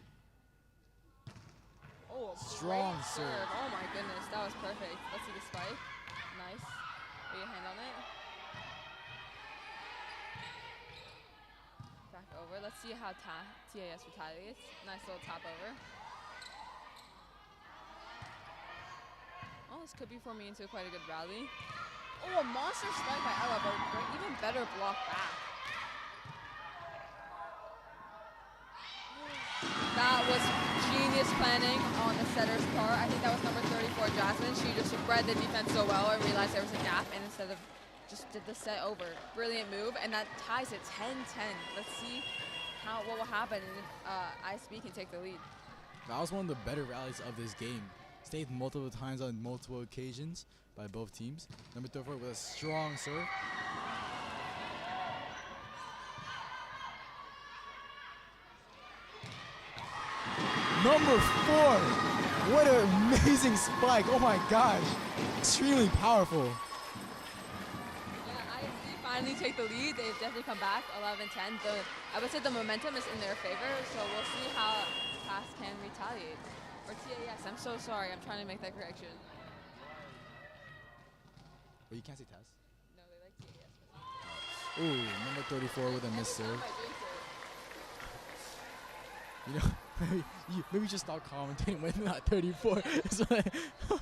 Oh, a
Strong
great
serve.
Oh my goodness, that was perfect. Let's see the spike. Nice. Put your hand on it. Back over. Let's see how TAS retaliates. Nice little tap over. Oh, this could be forming into quite a good rally. Oh, a monster spike by Ella, but even better block back. That was genius planning on the setter's part. I think that was number 34, Jasmine. She just read the defense so well and realized there was a gap, and instead of just did the set over. Brilliant move, and that ties it 10-10. Let's see what will happen if ISB can take the lead.
That was one of the better rallies of this game. Stayed multiple times on multiple occasions by both teams. Number 34 with a strong serve. Number 4! What an amazing spike! Oh my gosh! Extremely powerful.
Yeah, ISB finally take the lead. They've definitely come back 11-10. I would say the momentum is in their favor, so we'll see how TAS can retaliate. Or TAS, I'm so sorry. I'm trying to make that correction.
Well, you can't say TAS.
No, they like TAS.
Ooh, number 34 with a missed serve.
I jinx it.
You know, maybe just stop commentating when not 34. It's like
So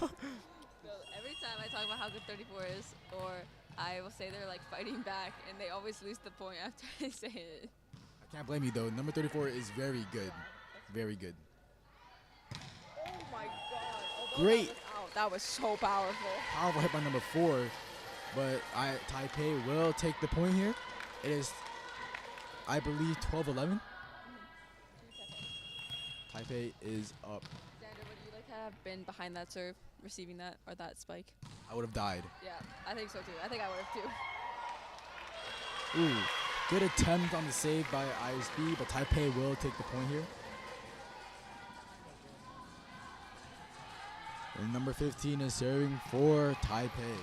every time I talk about how good 34 is, or I will say they're like fighting back, and they always lose the point after I say it.
I can't blame you though. Number 34 is very good. Very good.
Oh my god. Although
Great.
That was out. That was so powerful.
Powerful hit by number 4. But Taipei will take the point here. It is, I believe, 12-11. Taipei is up.
Xander, would you like to have been behind that serve, receiving that, or that spike?
I would have died.
Yeah, I think so too. I think I would have too.
Ooh, good attempt on the save by ISB, but Taipei will take the point here. And number 15 is serving for Taipei.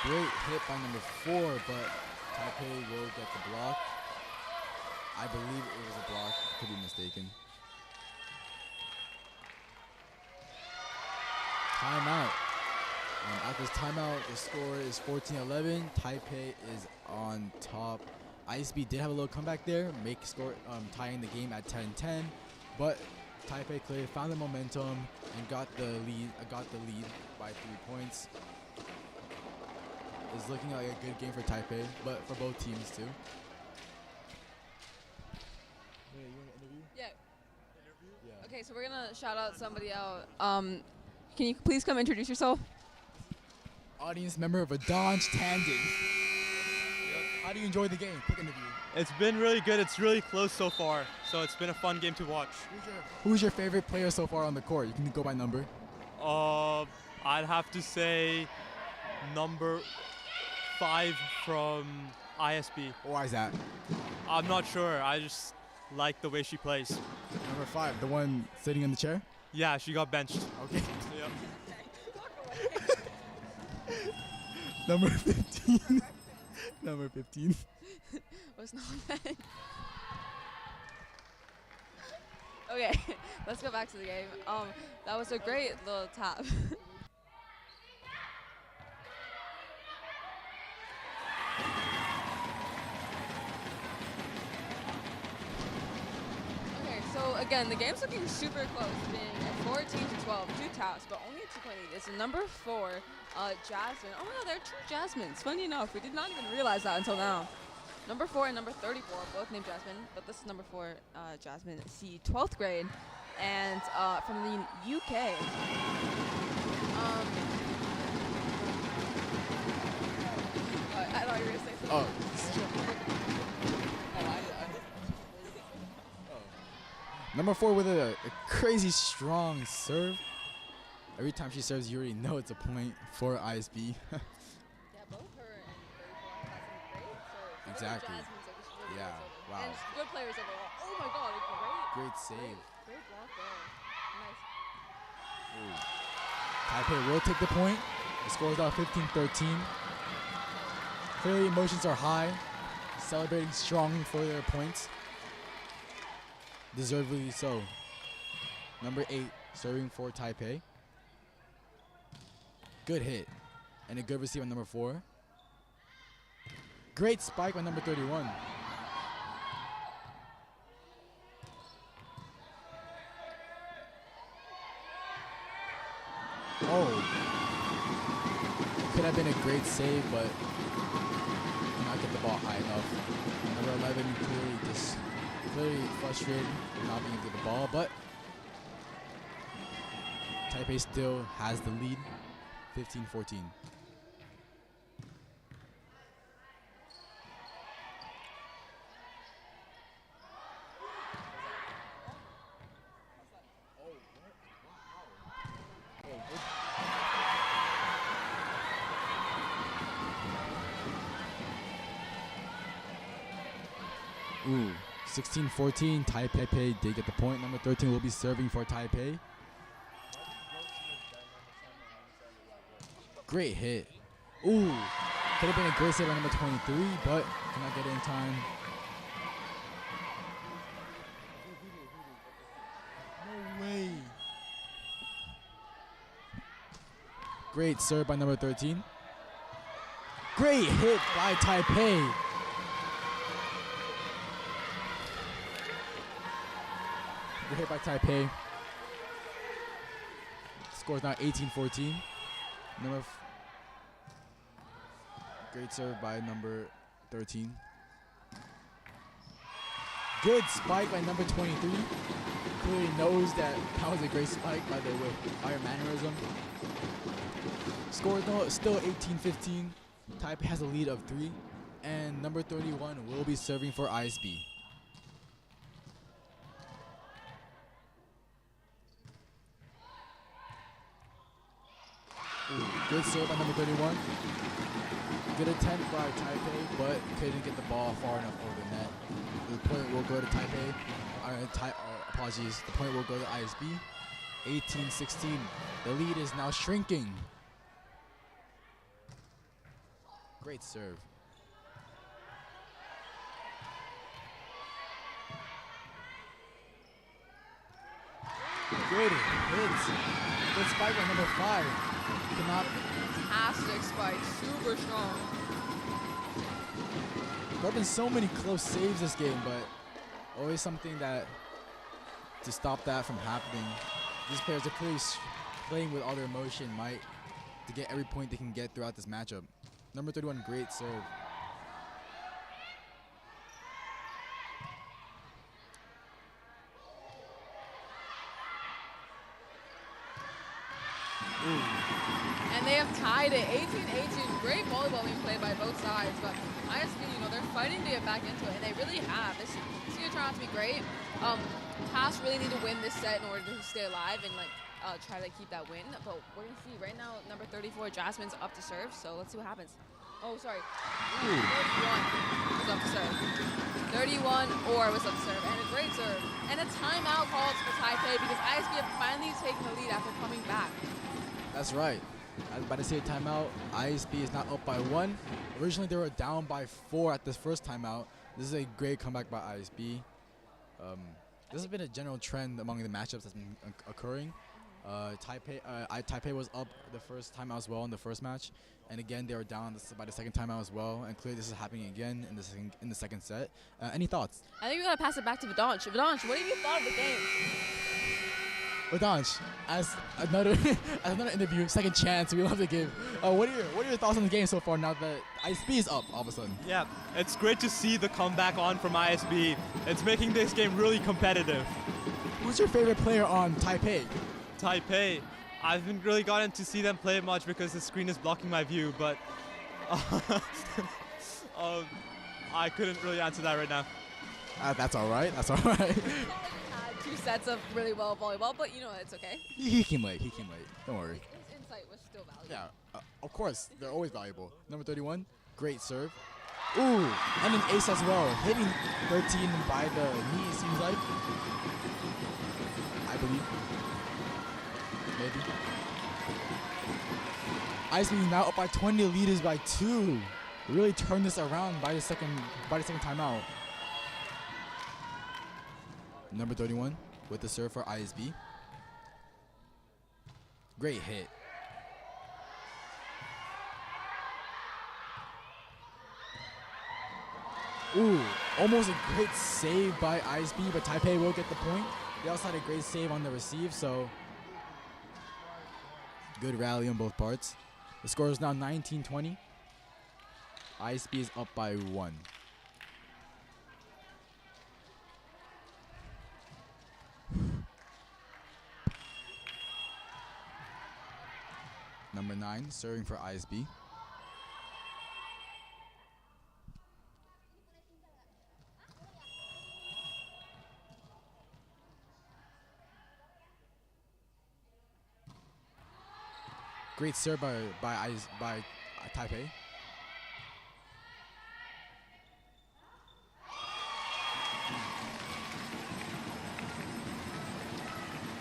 Great hit by number 4, but Taipei will get the block. I believe it was a block, could be mistaken. Timeout. At this timeout, the score is 14-11. Taipei is on top. ISB did have a little comeback there, tying the game at 10-10, but Taipei clearly found the momentum and got the lead by 3 points. It's looking like a good game for Taipei, but for both teams too. Yeah, you want to interview?
Yeah.
Yeah.
Okay, so we're gonna shout out somebody out. Can you please come introduce yourself?
Audience member of Adanj Tandon. How do you enjoy the game? Quick interview.
It's been really good. It's really close so far, so it's been a fun game to watch.
Who's your favorite player so far on the court? You can go by number.
I'd have to say number 5 from ISB.
Why is that?
I'm not sure. I just like the way she plays.
Number 5, the one sitting in the chair?
Yeah, she got benched.
Okay.
Yeah.
Number 15. Number 15.
Was not meant. Okay, let's go back to the game. That was a great little tap. Okay, so again, the game's looking super close, being 14-12, 2 taps, but only a 2-point lead. It's number 4, Jasmine. Oh no, there are 2 Jasmines. Funny enough, we did not even realize that until now. Number 4 and number 34, both named Jasmine, but this is number 4, Jasmine C, 12th grade, and from the UK. I thought you were gonna say something.
Oh. Number 4 with a crazy strong serve. Every time she serves, you already know it's a point for ISB.
Yeah, both her and 34 have some great serves.
Exactly.
Jasmine's like this really
Yeah,
good server.
wow.
And good players overall. Oh my god, a
Great save.
great block there. Nice.
Ooh. Taipei will take the point. The score is now 15-13. Clearly emotions are high. Celebrating strongly for their points. Deservedly so. Number 8 serving for Taipei. Good hit. And a good receive on number 4. Great spike by number 31. Oh. Could have been a great save, but did not get the ball high enough. Number 11 clearly frustrated with not being able to get the ball, but Taipei still has the lead, 15-14. Ooh, 16-14, Taipei did get the point. Number 13 will be serving for Taipei. Great hit. Ooh, could have been a great save on number 23, but cannot get it in time. No way. Great serve by number 13. Great hit by Taipei. Good hit by Taipei. Score is now 18-14. Great serve by number 13. Good spike by number 23. Clearly knows that was a great spike by her mannerism. Score is still 18-15. Taipei has a lead of 3. And number 31 will be serving for ISB. Ooh, good serve by number 31. Good attempt by Taipei, but couldn't get the ball far enough over the net. The point will go to Taipei. Apologies. The point will go to ISB. 18-16. The lead is now shrinking. Great serve. Good hit. Good spike by number 5. Cannot.
Fantastic spike, super strong.
There have been so many close saves this game, but always something that to stop that from happening. These players are clearly playing with all their emotion, to get every point they can get throughout this matchup. Number 31, great serve. Ooh.
And they have tied it, 18-18. Great volleyball being played by both sides, but ISB, they're fighting to get back into it, and they really have. This is going to turn out to be great. TAS really need to win this set in order to stay alive and try to keep that win. But we're going to see right now, number 34, Jasmine's up to serve, so let's see what happens. Oh, sorry. 31 was up to serve. 31 or was up to serve. And a great serve. And a timeout called for Taipei because ISB have finally taken the lead after coming back.
That's right. I was about to say a timeout. ISB is now up by 1. Originally, they were down by 4 at this first timeout. This is a great comeback by ISB. This has been a general trend among the matchups that's been occurring. Taipei was up the first timeout as well in the first match, and again they were down by the second timeout as well. And clearly, this is happening again in the second set. Any thoughts?
I think we gotta pass it back to Vidansh. Vidansh, what have you thought of the game?
Vidansh, as another interview, second chance we love to give. What are your thoughts on the game so far now that ISB is up all of a sudden?
Yeah, it's great to see the comeback on from ISB. It's making this game really competitive.
Who's your favorite player on Taipei?
Taipei, I haven't really gotten to see them play much because the screen is blocking my view, but I couldn't really answer that right now.
That's all right. That's all right.
2 sets of really well volleyball, but you know, it's okay.
He came late. Don't worry.
His insight was still valuable.
Yeah, of course. They're always valuable. Number 31, great serve. Ooh, and an ace as well. Hitting 13 by the knee, it seems like. I believe. Maybe. ISB now up by 20, lead is by 2. Really turned this around by the second timeout. Number 31 with the serve for ISB. Great hit. Ooh, almost a great save by ISB, but Taipei will get the point. They also had a great save on the receive, so good rally on both parts. The score is now 19-20. ISB is up by 1. Number 9 serving for ISB. Great serve by Taipei.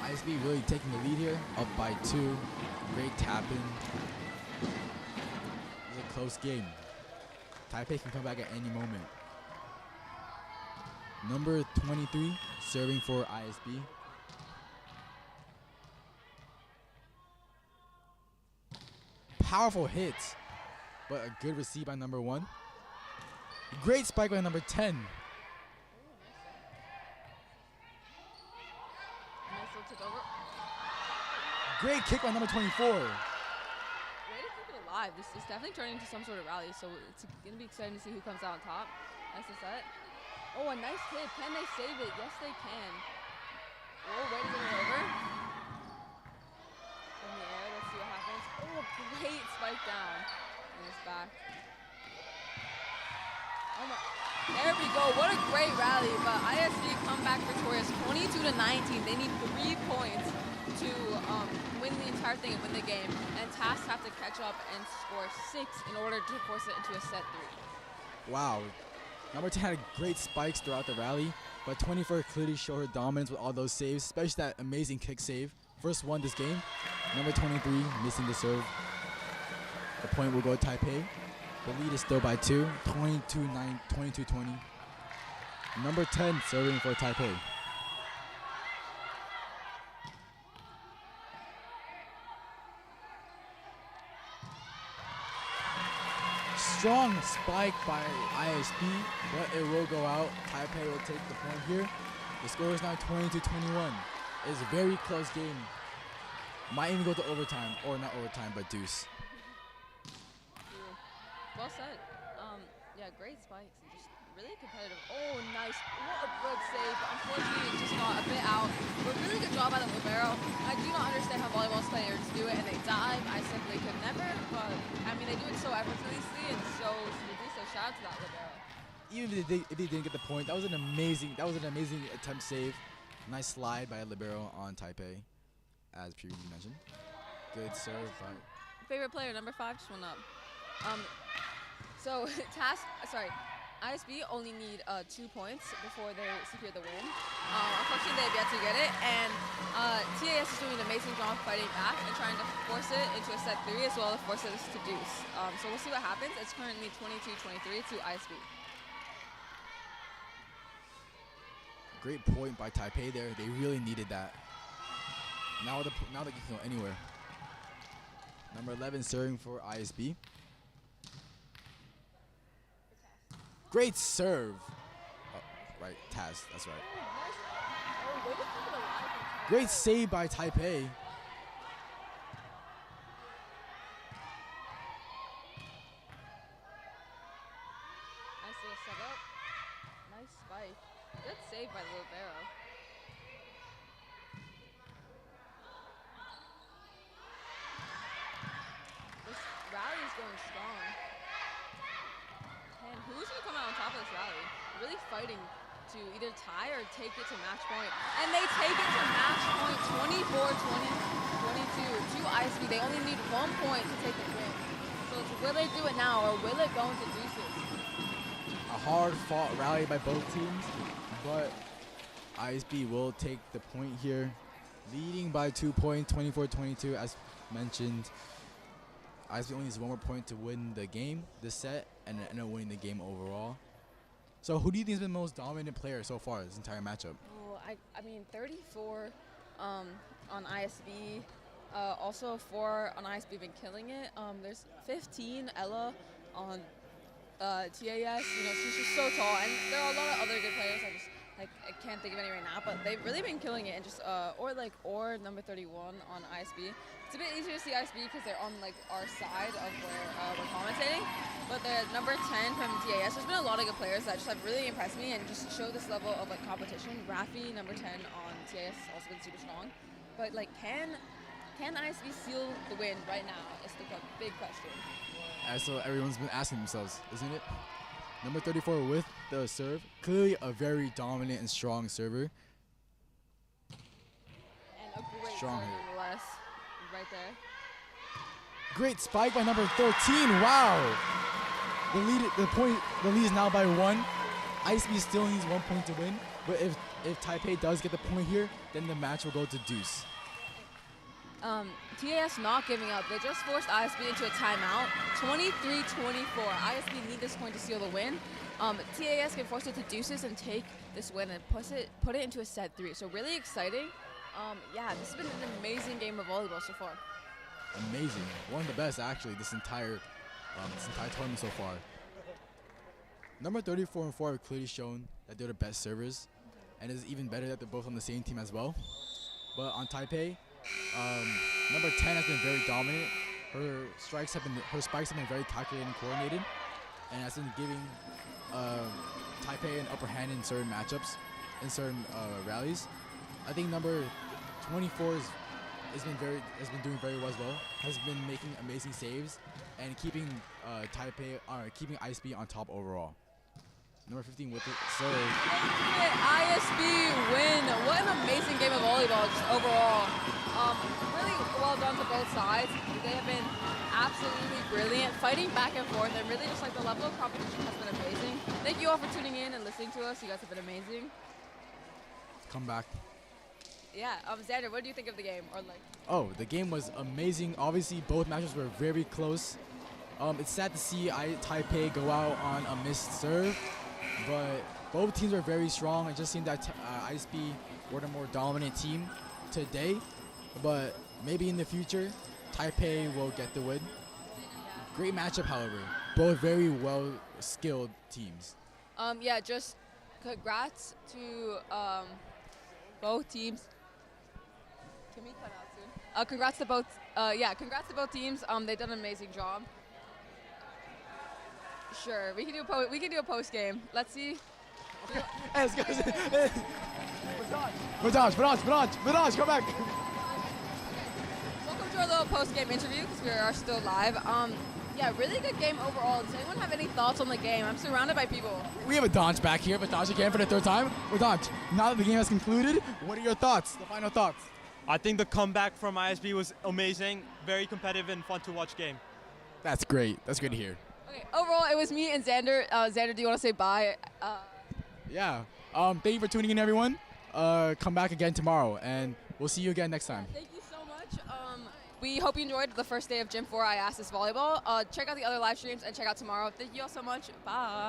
ISB really taking the lead here, up by 2. Great tapping. It's a close game. Taipei can come back at any moment. Number 23 serving for ISB. Powerful hits, but a good receive by number 1. Great spike by number 10. Great kick by number 24.
Way to keep it alive. This is definitely turning into some sort of rally, so it's going to be exciting to see who comes out on top. That's the set. Oh, a nice hit. Can they save it? Yes, they can. Oh, ready to get it over. In the air, let's see what happens. Oh, great spike down. And it's back. Oh my. There we go. What a great rally. But ISB come back victorious 22-19. They need 3 points to win the entire thing and win the game. And TAS have to catch up and score 6 in order to force it into a set 3.
Wow. Number 10 had great spikes throughout the rally, but 24 clearly showed her dominance with all those saves, especially that amazing kick save. First one this game. Number 23 missing the serve. The point will go to Taipei. The lead is still by 2, 22-20. Number 10 serving for Taipei. Strong spike by ISB, but it will go out. Taipei will take the point here. The score is now 20-21. It's a very close game. Might even go to overtime, or not overtime, but deuce.
Well said. Yeah, great spikes and just really competitive. Oh, nice. What a good save. Unfortunately, it just got a bit out. But really good job by the libero. I do not understand how volleyball players do it and they dive. I simply could never. But, I mean, they do it so effortlessly and so smoothly. So shout out to that libero.
Even if they didn't get the point, that was an amazing attempt save. Nice slide by a libero on Taipei, as previously mentioned. Good serve by
Favorite player, number 5, just went up. So ISB only need 2 points before they secure the win. Unfortunately, they've yet to get it, and TAS is doing an amazing job fighting back and trying to force it into a set 3 as well as force it to deuce. So we'll see what happens. It's currently 22-23 to ISB.
Great point by Taipei there. They really needed that. Now they can go anywhere. Number 11 serving for ISB. Great serve. Oh, right, TAS, that's right. Great save by Taipei.
Nice little setup. Nice spike. Good save by the libero. This rally is going strong. And who's going to come out on top of this rally? Really fighting to either tie or take it to match point. And they take it to match point 24-22 to ISB. They only need 1 point to take the win. So it's will they do it now or will it go into deuces?
A hard fought rally by both teams, but ISB will take the point here, leading by 2 points, 24-22 as mentioned. ISB only needs 1 more point to win the game, this set, and end up winning the game overall. So who do you think has been the most dominant player so far this entire matchup?
Oh, I mean 34 on ISB, also 4 on ISB been killing it. There's 15 Ella on TAS. You know, she's just so tall, and there are a lot of other good players. I can't think of any right now, but they've really been killing it. And just or number 31 on ISB. It's a bit easier to see ISB because they're on like our side of where we're commentating. But the number 10 from TAS, there's been a lot of good players that just have really impressed me and just show this level of like competition. Rafi, number 10 on TAS, has also been super strong. But like, can ISB seal the win right now? Is the big question.
So everyone's been asking themselves, isn't it? Number 34 with the serve, clearly a very dominant and strong server.
And a great
Strong
serve
hit.
nonetheless, right there.
Great spike by number 13. Wow. The lead is now by 1. ISB still needs 1 point to win, but if Taipei does get the point here, then the match will go to deuce.
TAS not giving up. They just forced ISB into a timeout. 23-24. ISB need this point to seal the win. TAS can force it to deuces and take this win and put it into a set 3. So really exciting. Yeah, this has been an amazing game of volleyball so far.
Amazing. One of the best actually this entire tournament so far. Number 34 and 4 have clearly shown that they're the best servers, and it's even better that they're both on the same team as well. But on Taipei, number 10 has been very dominant. Her spikes have been very calculated and coordinated, and has been giving Taipei an upper hand in certain matchups, in certain rallies. I think number 24 has been doing very well as well. Has been making amazing saves and keeping keeping ISB on top overall. Number 15 with it. So
ISB win. What an amazing game of volleyball just overall. Really well done to both sides. They have been absolutely brilliant, fighting back and forth, and really just like the level of competition has been amazing. Thank you all for tuning in and listening to us. You guys have been amazing.
come back.
Yeah, Xander, what do you think of the game? Or like?
Oh, the game was amazing. Obviously, both matches were very close. It's sad to see Taipei go out on a missed serve, but both teams were very strong. It just seemed that ISB were the more dominant team today, but maybe in the future, Taipei will get the win. Great matchup, however. Both very well-skilled teams.
Yeah, just congrats to both teams. Can we cut out soon? Congrats to both. Congrats to both teams. They've done an amazing job. Sure, we can do a post game. Let's see.
Let's go. Viraj, come back.
Welcome to our little post game interview because we are still live. Yeah, really good game overall. Does anyone have any thoughts on the game? I'm surrounded by people.
We have Adanch back here. Adanch again for the third time. Adanch, now that the game has concluded, what are your thoughts? The final thoughts?
I think the comeback from ISB was amazing. Very competitive and fun to watch game.
That's great. That's good to hear.
Okay, overall, it was me and Xander. Xander, do you want to say bye?
Yeah. Thank you for tuning in, everyone. Come back again tomorrow, and we'll see you again next time.
Thank you so much. We hope you enjoyed the first day of Gym 4 ISS Volleyball. Check out the other live streams and check out tomorrow. Thank you all so much. Bye.